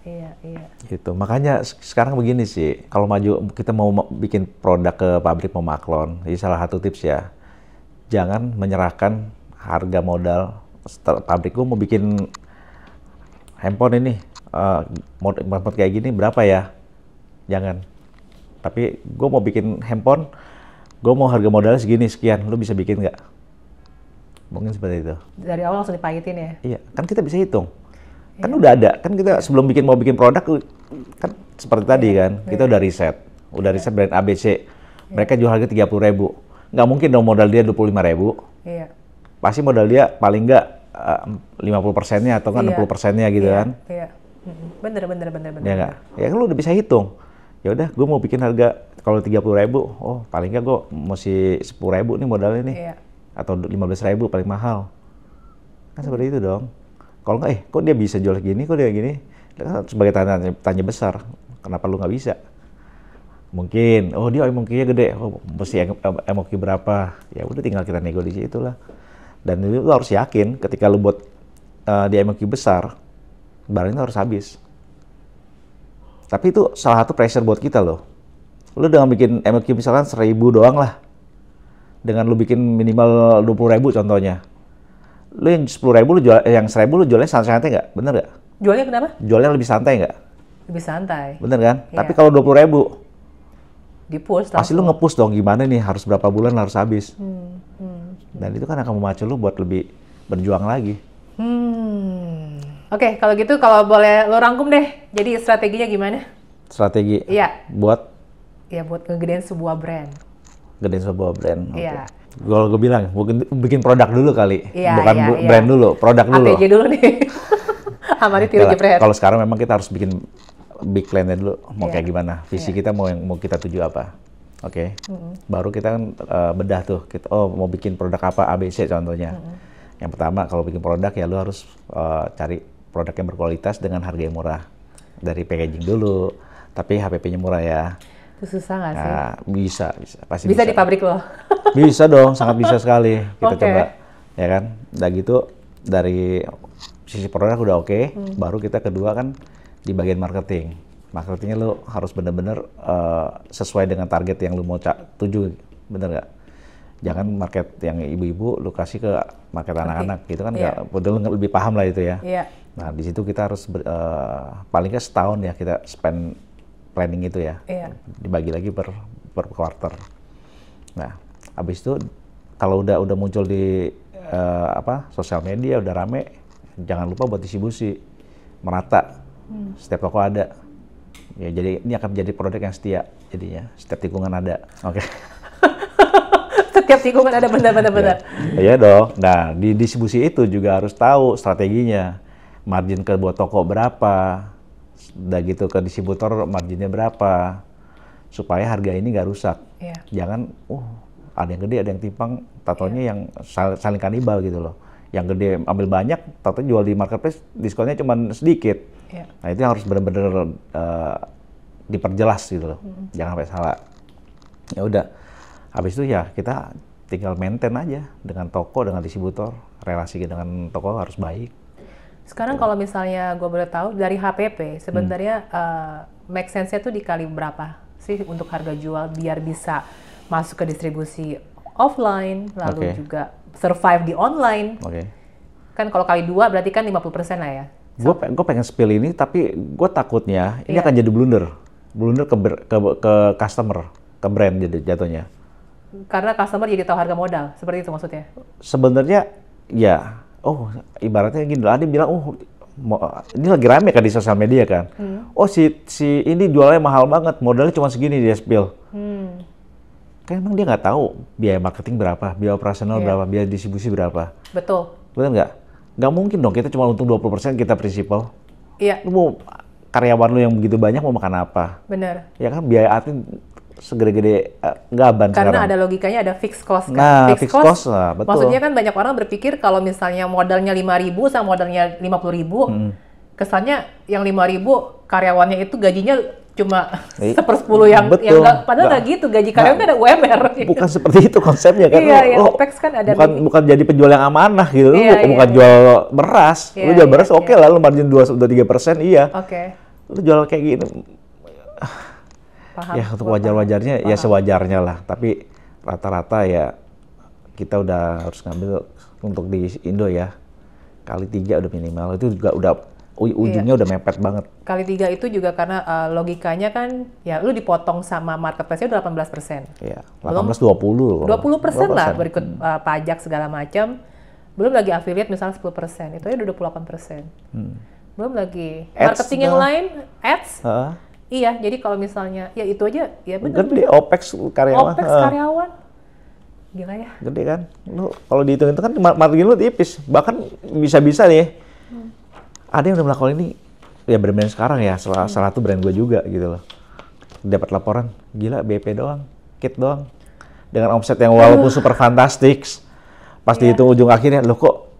Gitu. Makanya sekarang begini sih, kalau kita mau bikin produk ke pabrik mau maklon, jadi salah satu tips ya, jangan menyerahkan harga modal. Pabrik gue mau bikin handphone ini, model kayak gini berapa ya? Jangan. Tapi gue mau bikin handphone, gue mau harga modalnya segini sekian, lu bisa bikin nggak? Mungkin seperti itu. Dari awal langsung dipahitin ya? Iya, kan kita bisa hitung. Kan udah ada, kan kita sebelum mau bikin produk kan seperti tadi kan, kita udah riset brand ABC, mereka jual harga 30.000, nggak mungkin dong modal dia 25.000, pasti modal dia paling nggak 50%-nya atau nggak 60%-nya gitu kan. Bener. Ya nggak, ya kan lu udah bisa hitung, ya udah gue mau bikin harga kalau 30.000, oh paling nggak gue mesti 10.000 nih modalnya nih, atau 15.000 paling mahal, kan seperti itu dong. Kalau nggak, kok dia bisa jual gini, kok dia gini? Sebagai tanya besar, kenapa lu nggak bisa? Mungkin, oh dia MOQ-nya gede, oh mesti MOQ berapa? Ya udah tinggal kita nego di situ lah. Dan lu harus yakin, ketika lu buat di MOQ besar, barangnya harus habis. Tapi itu salah satu pressure buat kita loh. Lu dengan bikin MOQ misalkan 1.000 doang lah, dengan lu bikin minimal 20.000 contohnya. Lu yang 10.000 lu jual, yang 1.000 lu jualnya santai-santai nggak? Bener nggak? Jualnya kenapa? Jualnya lebih santai nggak? Lebih santai. Bener kan? Tapi kalau 20.000, di-push pasti lu nge-push dong, gimana nih, harus berapa bulan harus habis. Dan itu kan akan memacu lu buat lebih berjuang lagi. Oke, kalau gitu kalau boleh lo rangkum deh, jadi strateginya gimana? Strategi? Iya. Buat ngegedein sebuah brand. Gedein sebuah brand. Iya. Kalau gue bilang, bikin produk dulu kali, bukan iya. brand dulu, produk dulu. ATJ dulu nih. Amari tiru jepret. Kalau sekarang memang kita harus bikin big plan-nya dulu, mau kayak gimana, visi kita mau kita tuju apa, oke. Baru kita kan bedah tuh, kita mau bikin produk apa, ABC contohnya. Yang pertama kalau bikin produk ya lu harus cari produk yang berkualitas dengan harga yang murah. Dari packaging dulu, tapi HPP-nya murah ya. Itu susah nggak sih? Nah, bisa, pasti bisa. Bisa di pabrik lo? Bisa dong, sangat bisa sekali. Kita coba, ya kan? Udah gitu, dari sisi produk udah oke, baru kita kedua kan di bagian marketing. Marketingnya lo harus bener-bener sesuai dengan target yang lo mau tuju, bener nggak? Jangan market yang ibu-ibu, lo kasih ke market anak-anak, gitu kan nggak, betul lebih paham lah itu ya. Nah, di situ kita harus paling nggak setahun ya kita spend planning itu ya, dibagi lagi per quarter. Nah, habis itu kalau udah muncul di sosial media udah rame, jangan lupa buat distribusi merata, setiap toko ada. Ya jadi ini akan menjadi produk yang setia jadinya, setiap tikungan ada. Oke. Setiap tikungan ada, benar. Iya dong. Nah, di distribusi itu juga harus tahu strateginya, margin ke buat toko berapa. Udah gitu ke distributor marginnya berapa, supaya harga ini nggak rusak. Jangan, ada yang gede, ada yang timpang, tatonya yang saling kanibal gitu loh. Yang gede ambil banyak, tatonya jual di marketplace, diskonnya cuma sedikit. Nah itu yang harus benar-benar diperjelas gitu loh, jangan sampai salah. Ya udah, habis itu ya kita tinggal maintain aja dengan toko, dengan distributor, relasi dengan toko harus baik. Sekarang kalau misalnya gue boleh tahu dari HPP sebenarnya make sense-nya tuh dikali berapa sih untuk harga jual biar bisa masuk ke distribusi offline lalu juga survive di online. Kan kalau kali 2 berarti kan 50% lah ya. Gue pengen spill ini tapi gue takutnya ini akan jadi blunder ke customer, ke brand jadi jatuhnya. Karena customer jadi tahu harga modal, seperti itu maksudnya? Sebenarnya ya. Ibaratnya gini, ada bilang, ini lagi rame kan di sosial media kan. Si ini jualnya mahal banget, modalnya cuma segini dia spill. Kan emang dia nggak tahu biaya marketing berapa, biaya operasional berapa, biaya distribusi berapa. Betul. Betul nggak? Nggak mungkin dong kita cuma untung 20% kita prinsipal. Lu mau karyawan lu yang begitu banyak mau makan apa? Benar. Ya kan biaya admin segede-gede gaban karena sekarang. Ada logikanya, ada fixed cost kan. Nah, fixed cost lah, betul. Maksudnya kan banyak orang berpikir kalau misalnya modalnya 5.000 sama modalnya 50.000, kesannya yang 5.000 karyawannya itu gajinya cuma 1/10 yang padahal nggak gitu, gaji karyawan kan ada UMR. Bukan seperti itu konsepnya kan. OPEX kan ada. Bukan jadi penjual yang amanah gitu, bukan jual beras. Lu jual beras oke lah, lu margin 2-3%, iya. Lu jual kayak gini. Paham, ya untuk wajar-wajarnya ya sewajarnya lah, tapi rata-rata ya kita udah harus ngambil untuk di Indo ya kali 3 udah minimal, itu juga udah ujungnya udah mepet banget. Kali 3 itu juga karena logikanya kan ya lu dipotong sama marketplace-nya udah 18%. Iya, 18-20. 20% lah berikut pajak segala macam. Belum lagi affiliate misalnya 10%, itu aja udah 28%. Belum lagi. Ads Marketing yang dah. lain, ads. Heeh. Iya, jadi kalau misalnya, ya itu aja, ya benar. Gede OPEX karyawan. OPEX karyawan. Gila ya. Gede kan? Lu kalau dihitung itu kan margin lu tipis. Bahkan bisa-bisa nih. Ada yang udah melakukan ini ya brand-brand sekarang ya, salah satu brand gue juga gitu loh. Dapat laporan, gila BP doang, kit doang. Dengan omset yang walaupun super fantastik, pas dihitung ujung akhirnya, loh kok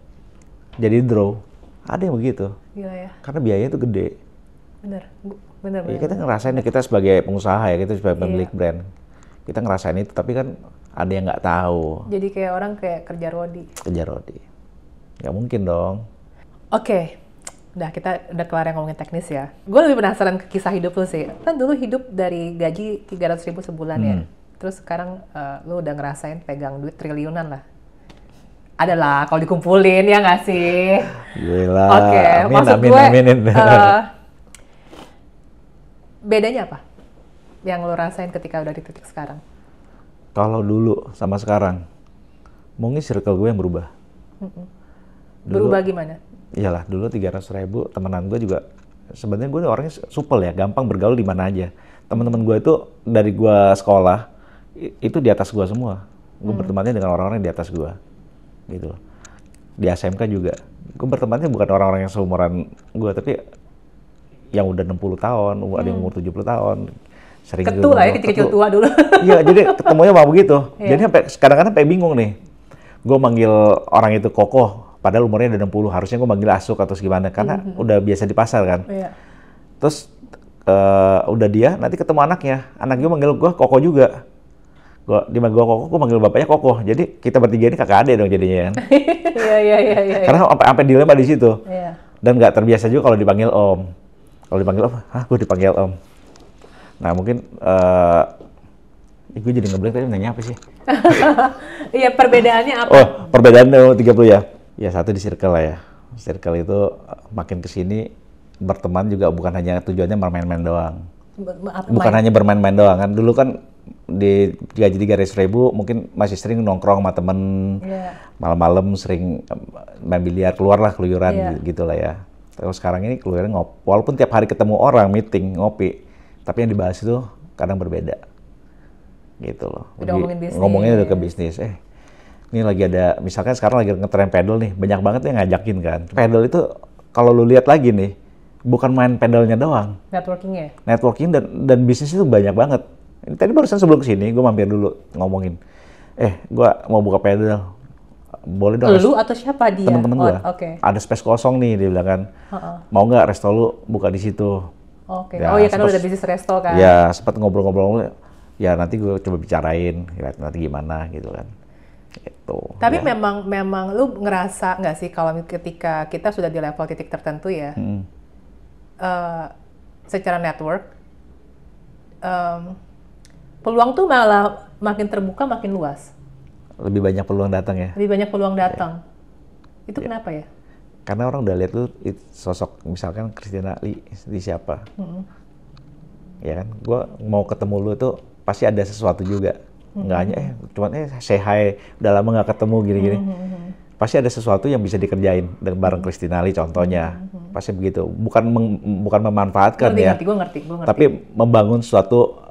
jadi draw. Ada yang begitu. Gila ya. Karena biayanya itu gede. Bener. Bener. Ya, kita ngerasain, kita sebagai pengusaha ya, kita sebagai pemilik Iya. brand. Kita ngerasain itu, tapi kan ada yang nggak tahu. Jadi kayak orang kayak kerja rodi. Kejar rodi. Nggak mungkin dong. Oke. Udah, kita udah kelar yang ngomongin teknis ya. Gue lebih penasaran ke kisah hidup lu sih. Kan dulu hidup dari gaji 300.000 sebulan ya. Terus sekarang lu udah ngerasain pegang duit triliunan lah. Adalah kalau dikumpulin ya nggak sih? Gila. Oke, Amin, maksud amin, gue aminin. bedanya apa? Yang lu rasain ketika udah di titik sekarang? Kalau dulu sama sekarang, mungkin circle gue yang berubah. Berubah gimana? Iyalah, dulu 300.000, temenan gue juga, sebenarnya gue orangnya supel ya, gampang bergaul di mana aja. Teman-teman gue itu dari gue sekolah, itu di atas gue semua. Gue bertemannya dengan orang-orang di atas gue, gitu loh. Di SMK juga, gue bertemannya bukan orang-orang yang seumuran gue, tapi yang udah 60 tahun, ada yang umur 70 tahun. Sering Ketu lah ya, kecil-kecil tua dulu. Iya, jadi ketemunya mau begitu. Iya. Jadi sampai kadang-kadang sampai bingung nih. Gue manggil orang itu kokoh, padahal umurnya udah 60. Harusnya gue manggil asuk atau gimana, karena udah biasa di pasar kan. Iya. Terus udah dia, nanti ketemu anaknya. Anak gue manggil gue kokoh juga. Dia manggil gue kokoh, gue manggil bapaknya kokoh. Jadi kita bertiga ini kakak adik dong jadinya kan. Iya. Karena sampai dilema di situ. Iya. Dan nggak terbiasa juga kalau dipanggil om. Kalau dipanggil om, gue dipanggil om. Nah mungkin, gue jadi ngebleng tadi nanya apa sih? Iya, perbedaannya apa? Oh, perbedaannya 30 ya? Ya satu di circle lah ya. Circle itu makin kesini berteman juga bukan hanya tujuannya bermain-main doang. Bukan hanya bermain-main doang kan. Dulu kan di gaji 300.000 mungkin masih sering nongkrong sama temen. Iya. Malam-malam sering main biliar, keluarlah keluyuran Iya. gitu lah ya. Terus sekarang ini keluyuran walaupun tiap hari ketemu orang, meeting, ngopi. Tapi yang dibahas itu kadang berbeda. Gitu loh. Udah ngomongin bisnis. Ngomongnya udah ke bisnis. Ini lagi ada, misalkan sekarang lagi ngetren pedal nih, banyak banget yang ngajakin kan. Pedal itu kalau lu lihat lagi nih, bukan main pedalnya doang. Networking-nya? Networking dan bisnis itu banyak banget. Ini tadi barusan sebelum kesini, gue mampir dulu ngomongin. Gue mau buka pedal. Boleh dong. Lu atau siapa dia? Temen-temen gue. Oke. Ada space kosong nih, dia bilang kan. Mau nggak resto lu buka di situ? Oke. Ya, Oh iya, karena udah bisnis resto kan? Ya, sempat ngobrol-ngobrol. Ya nanti gue coba bicarain, nanti gimana gitu kan. Gitu. Tapi Ya. memang lu ngerasa nggak sih kalau ketika kita sudah di level titik tertentu ya, secara network, peluang tuh malah makin terbuka, makin luas. Lebih banyak peluang datang ya. Lebih banyak peluang datang. Itu kenapa ya? Karena orang udah lihat lu sosok misalkan Christina Lee siapa. Ya kan, gue mau ketemu lu tuh pasti ada sesuatu juga. Nggak hanya cuman say hi, udah lama nggak ketemu gini-gini. Pasti ada sesuatu yang bisa dikerjain dengan bareng Christina Lee contohnya. Pasti begitu. Bukan memanfaatkan ya. Gue ngerti. Tapi membangun suatu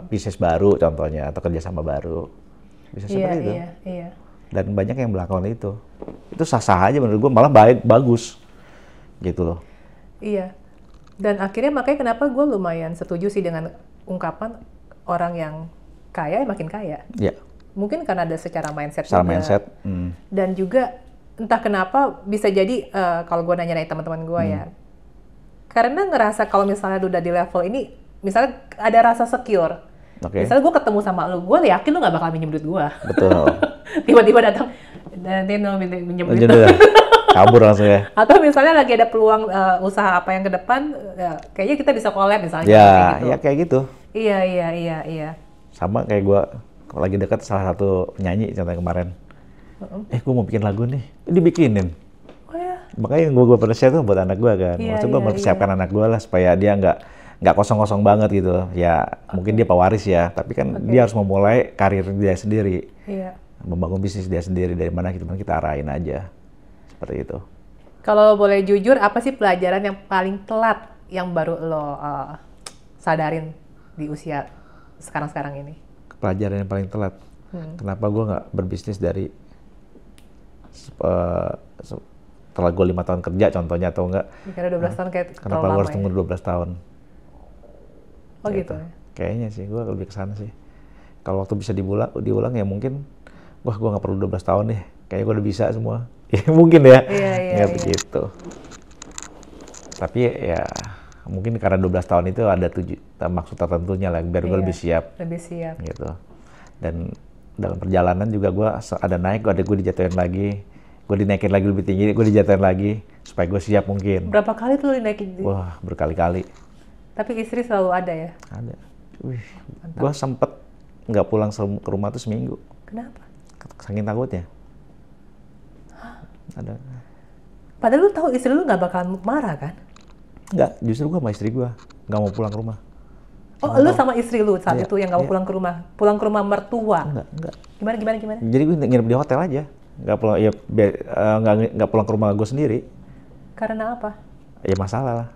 bisnis baru contohnya atau kerjasama baru. Bisa seperti itu. Iya. Dan banyak yang melakukan itu. Itu sah-sah aja menurut gue, malah bagus. Gitu loh. Iya. Dan akhirnya makanya kenapa gue lumayan setuju sih dengan ungkapan orang yang kaya makin kaya. Iya. Mungkin karena ada secara mindset Secara juga. mindset. Dan juga entah kenapa bisa jadi kalau gue nanya teman-teman gue ya. Karena ngerasa kalau misalnya udah di level ini, misalnya ada rasa secure. Oke. Misalnya gue ketemu sama lu, gue yakin lu gak bakal minjem duit gue. Betul. Tiba-tiba datang, nanti lu minjem duit. Lanjut dah. Kabur langsung ya. Atau misalnya lagi ada peluang usaha apa yang ke depan, kayaknya kita bisa collab misalnya. Ya, kayak gitu. ya kayak gitu. Iya. Sama kayak gue lagi deket salah satu penyanyi contohnya kemarin. Gue mau bikin lagu nih, dibikinin. Oh ya. Makanya gue pernah share tuh buat anak gue kan. Maksudnya gue mempersiapkan anak gue lah supaya dia nggak kosong-kosong banget gitu. Ya mungkin dia pewaris ya, tapi kan dia harus memulai karir dia sendiri. Iya. Membangun bisnis dia sendiri, dari mana kita arahin aja. Seperti itu. Kalau boleh jujur, apa sih pelajaran yang paling telat yang baru lo sadarin di usia sekarang-sekarang ini? Pelajaran yang paling telat. Kenapa gue nggak berbisnis dari setelah gue 5 tahun kerja contohnya atau enggak? Karena 12 tahun kayak Kenapa terlalu gue harus lama tunggu ya? 12 tahun? Oh gitu ya? Kayaknya sih gue lebih ke sana sih. Kalau waktu bisa diulang ya mungkin, wah gue nggak perlu 12 tahun deh. Kayaknya gue udah bisa semua. Ya mungkin ya. Iya. Begitu. Tapi ya mungkin karena 12 tahun itu ada maksud tertentunya lah, biar gue lebih siap. Lebih siap. Gitu. Dan dalam perjalanan juga gue ada naik, ada gue dijatuhin lagi. Gue dinaikin lagi lebih tinggi, gue dijatuhin lagi. Supaya gue siap mungkin. Berapa kali tuh lo dinaikin? Wah, berkali-kali. Tapi istri selalu ada ya? Ada. Gue sempet nggak pulang ke rumah tuh seminggu. Kenapa? Saking takutnya. Ada. Padahal lu tahu istri lu nggak bakalan marah kan? Nggak, justru gue sama istri gue nggak mau pulang ke rumah. Oh, lu sama istri lu saat itu yang nggak mau pulang ke rumah? Pulang ke rumah mertua? Enggak. Gimana? Jadi gue nginep di hotel aja. Nggak pulang, ya nggak pulang ke rumah gue sendiri. Karena apa? Ya masalah lah.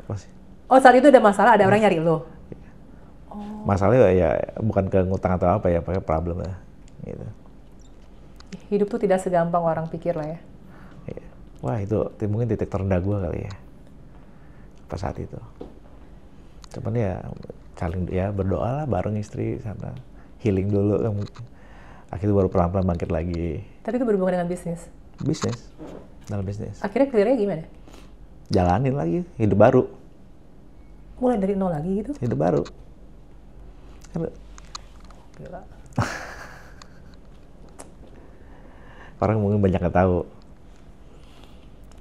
Pasti. Oh, saat itu ada masalah, ada orang nyari lu? Masalahnya ya bukan ke ngutang atau apa ya, pakai problem lah. Gitu. Hidup tuh tidak segampang orang pikir lah ya. Wah itu mungkin titik terendah gue kali ya. Pas saat itu. Cuman ya saling ya berdoa lah bareng istri sana. Healing dulu kan. Akhirnya baru pelan-pelan bangkit lagi. Tapi itu berhubungan dengan bisnis? Bisnis. Dalam bisnis. Akhirnya clear-nya gimana? Jalanin lagi, hidup baru. Mulai dari nol lagi gitu? Hidup baru. Gila. Orang mungkin banyak nggak tahu.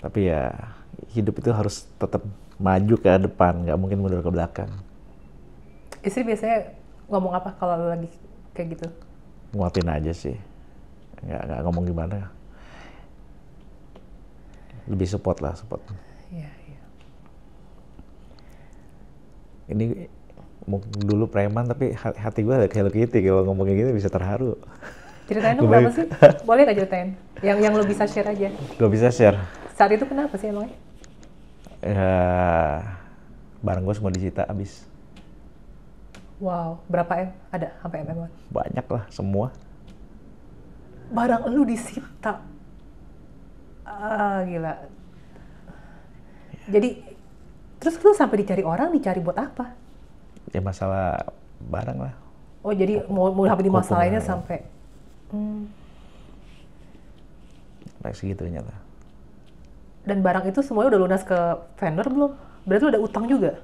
Tapi ya hidup itu harus tetap maju ke depan, nggak mungkin mundur ke belakang. Istri biasanya ngomong apa kalau lu lagi kayak gitu? Nguatin aja sih. Nggak ngomong gimana. Lebih support. Iya. Ini mungkin dulu preman tapi hati gue kayak Hello Kitty, kalau ngomongin gitu bisa terharu. Ceritain dong kenapa sih? Boleh nggak ceritain? Yang lo bisa share aja. Gue bisa share. Saat itu kenapa sih emangnya? Ya, barang gue semua disita abis. Wow, berapa M? Ada sampai M? Banyak lah, semua. Barang lu disita. Gila. Jadi, terus lu sampai dicari orang, dicari buat apa? Ya masalah barang lah. Oh, jadi mau sampai dimasalahinnya sampai... Kayak segitunya lah. Dan barang itu semuanya udah lunas ke vendor belum? Berarti lu ada utang juga?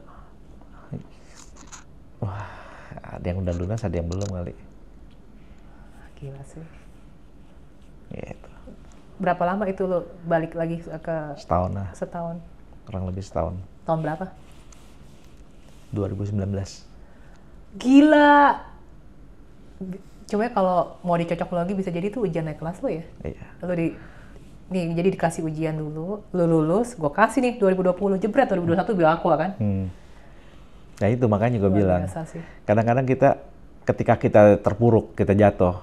Wah, ada yang udah lunas, ada yang belum kali. Gila sih. Gitu. Berapa lama itu lu balik lagi ke... Setahun lah. Setahun. Kurang lebih setahun. Tahun berapa? 2019. Gila! Cuma kalau mau dicocok lagi bisa jadi tuh ujian naik kelas lo ya? Iya. Lalu nih jadi dikasih ujian dulu, lu lulus, gue kasih nih 2020, jebret 2021 bilang aku kan? Nah itu makanya gue bilang, sih. kadang-kadang ketika kita terpuruk, kita jatuh,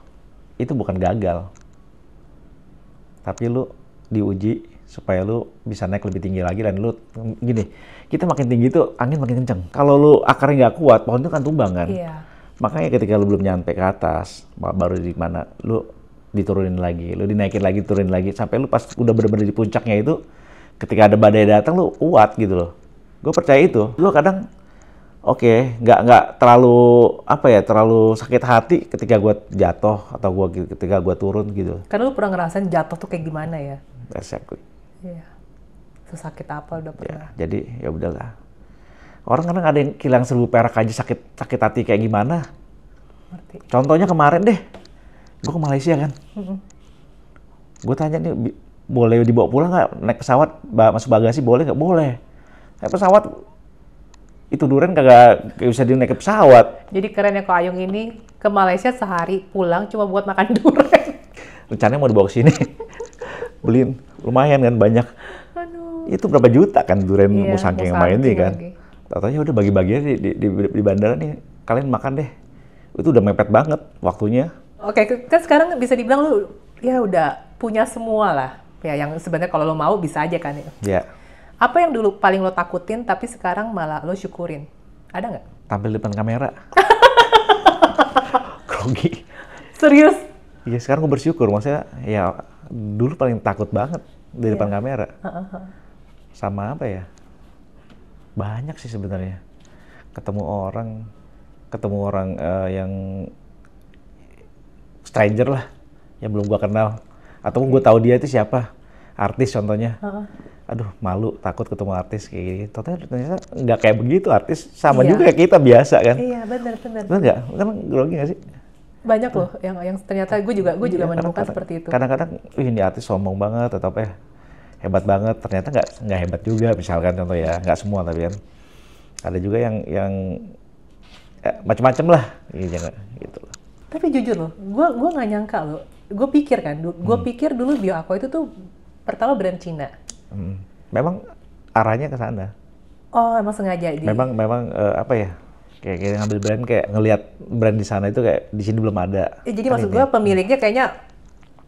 itu bukan gagal. Tapi lu diuji supaya lu bisa naik lebih tinggi lagi, dan lu gini, kita makin tinggi tuh angin makin kenceng. Kalau lu akarnya nggak kuat, pohon itu kan tumbang kan? Iya. Makanya ketika lu belum nyampe ke atas, baru di mana lu diturunin lagi, lu dinaikin lagi, turunin lagi, sampai lu pas udah bener-bener di puncaknya itu, ketika ada badai datang lu kuat gitu loh. Gue percaya itu. Lu kadang nggak terlalu terlalu sakit hati ketika gue jatuh atau ketika gue turun gitu. Karena lu pernah ngerasain jatuh tuh kayak gimana ya? Exactly. Iya. Sesakit apa udah pernah? Ya, jadi ya udahlah. Orang kadang ada yang kehilangan 1000 perak aja sakit hati kayak gimana. Ngerti. Contohnya kemarin deh, gue ke Malaysia kan. Gue tanya nih, boleh dibawa pulang nggak? Naik pesawat, masuk bagasi boleh nggak? Boleh. Naik pesawat, itu durian kagak bisa dinaik ke pesawat. Jadi kerennya Ko Ayung ini ke Malaysia sehari, pulang cuma buat makan durian. Rencananya mau dibawa ke sini. Beliin, lumayan kan banyak. Aduh. Itu berapa juta kan durian Iya, musangking sama ini kan. lagi. Katanya udah bagi-bagi aja di bandara nih, kalian makan deh. Itu udah mepet banget waktunya. Oke, kan sekarang bisa dibilang lu ya udah punya semua lah. Ya, yang sebenarnya kalau lo mau bisa aja kan ya. Ya, Apa yang dulu paling lo takutin tapi sekarang malah lo syukurin? Ada nggak? tampil depan kamera. Grogi. Serius? Ya sekarang gue bersyukur, maksudnya ya dulu paling takut banget di depan kamera. Sama apa ya? Banyak sih sebenarnya. Ketemu orang yang stranger lah, yang belum gua kenal. Atau gue tahu dia itu siapa, artis contohnya. Aduh, malu, takut ketemu artis kayak gitu. Ternyata nggak kayak begitu, artis sama juga kayak kita biasa kan. Iya, benar. Benar nggak? Kan grogi nggak sih? Banyak loh yang ternyata gue juga menemukan seperti itu. Kadang-kadang, ini artis sombong banget atau apa ya, hebat banget. Ternyata nggak hebat juga, misalkan contoh ya, nggak semua tapi kan. Ada juga yang macam-macam lah, gitu. Tapi jujur loh, gue nggak nyangka loh. Gue pikir kan, gue pikir dulu Bio Aqua itu tuh pertama brand Cina. Memang arahnya ke sana. Oh, emang sengaja Memang apa ya? Kayak ngambil brand, kayak ngelihat brand di sana itu kayak di sini belum ada. Jadi maksud gue pemiliknya kayaknya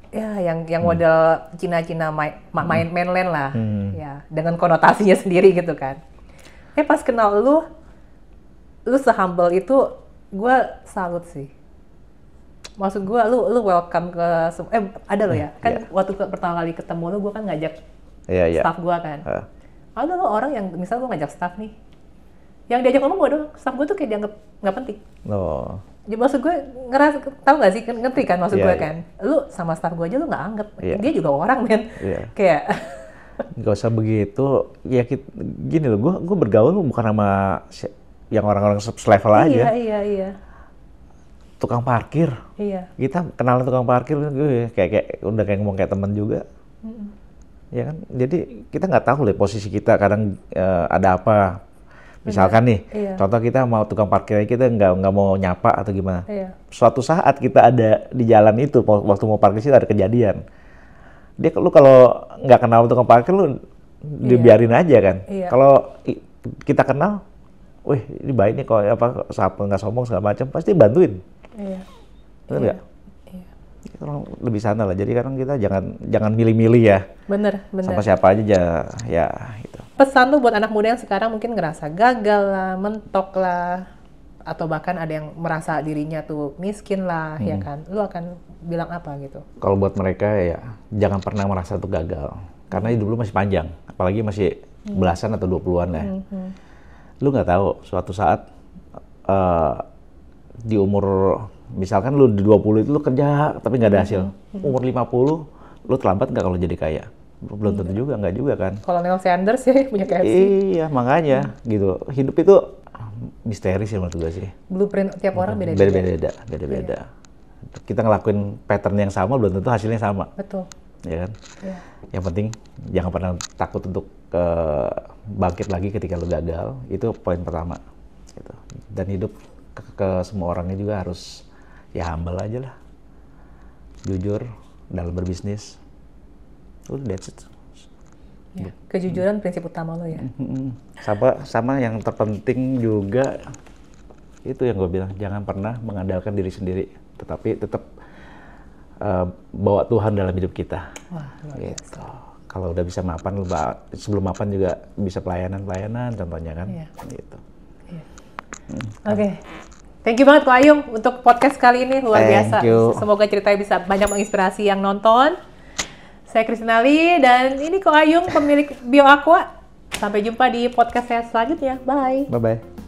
ya yang model Cina-Cina main mainland lah, ya dengan konotasinya sendiri gitu kan. Pas kenal lu se-humble itu, gue salut sih. Maksud gue, lu welcome ke ada lo ya, kan waktu pertama kali ketemu lu, gue kan ngajak staff gue kan. Ada lo orang yang, misal gue ngajak staff nih, yang diajak ngomong gue doang, staff gue tuh kayak dianggap nggak penting. Oh. Jadi maksud gue, tahu nggak sih, ngerti kan maksud gue kan? Lu sama staff gue aja lu nggak anggap, dia juga orang men. Kayak nggak usah begitu, ya gini loh, gue bergaul bukan sama yang orang-orang selevel aja. Iya. Tukang parkir, kita kenalan tukang parkir, gue kayak udah kayak ngomong kayak teman juga, ya kan? Jadi kita nggak tahu lah posisi kita, kadang ada apa, misalkan nih, contoh kita mau tukang parkir, kita nggak mau nyapa atau gimana. Suatu saat kita ada di jalan itu, waktu mau parkir sih ada kejadian. Lu kalau nggak kenal tukang parkir, lu dibiarin aja kan. Kalau kita kenal, wih ini baik nih kok, apa nggak sombong segala macam, pasti bantuin. Bener nggak? Iya. Lebih sana lah. Jadi kadang kita jangan milih-milih ya. Bener. Sama siapa aja ya gitu. Pesan lu buat anak muda yang sekarang mungkin ngerasa gagal lah, mentok lah, atau bahkan ada yang merasa dirinya tuh miskin lah, ya kan? Lu akan bilang apa gitu? Kalau buat mereka ya jangan pernah merasa tuh gagal. Karena hidup lu masih panjang, apalagi masih belasan atau 20-an lah. Lu nggak tahu suatu saat di umur, misalkan lu di 20 itu lu kerja tapi nggak ada hasil. Umur 50 lu terlambat nggak kalau jadi kaya? Belum tentu juga, nggak juga kan. Colonel Sanders ya punya KFC. Iya, makanya gitu. Hidup itu misteri sih menurut gue sih. Blueprint tiap orang beda-beda. Beda-beda. Kita ngelakuin pattern yang sama belum tentu hasilnya sama. Betul. Ya kan? Yang penting jangan pernah takut untuk bangkit lagi ketika lu gagal. Itu poin pertama. Gitu. Dan hidup ke semua orangnya juga harus ya humble aja lah, jujur dalam berbisnis. That's it. Kejujuran prinsip utama lo ya. Sama yang terpenting juga itu yang gue bilang, jangan pernah mengandalkan diri sendiri, tetapi tetap bawa Tuhan dalam hidup kita. Wah, gitu. Kalau udah bisa mapan, sebelum mapan juga bisa pelayanan contohnya kan. Gitu. Oke. Thank you banget Ko Ayung untuk podcast kali ini, luar biasa. Semoga ceritanya bisa banyak menginspirasi yang nonton. Saya Christina Lee dan ini Ko Ayung, pemilik Bio Aqua. Sampai jumpa di podcast saya selanjutnya. Bye. Bye-bye.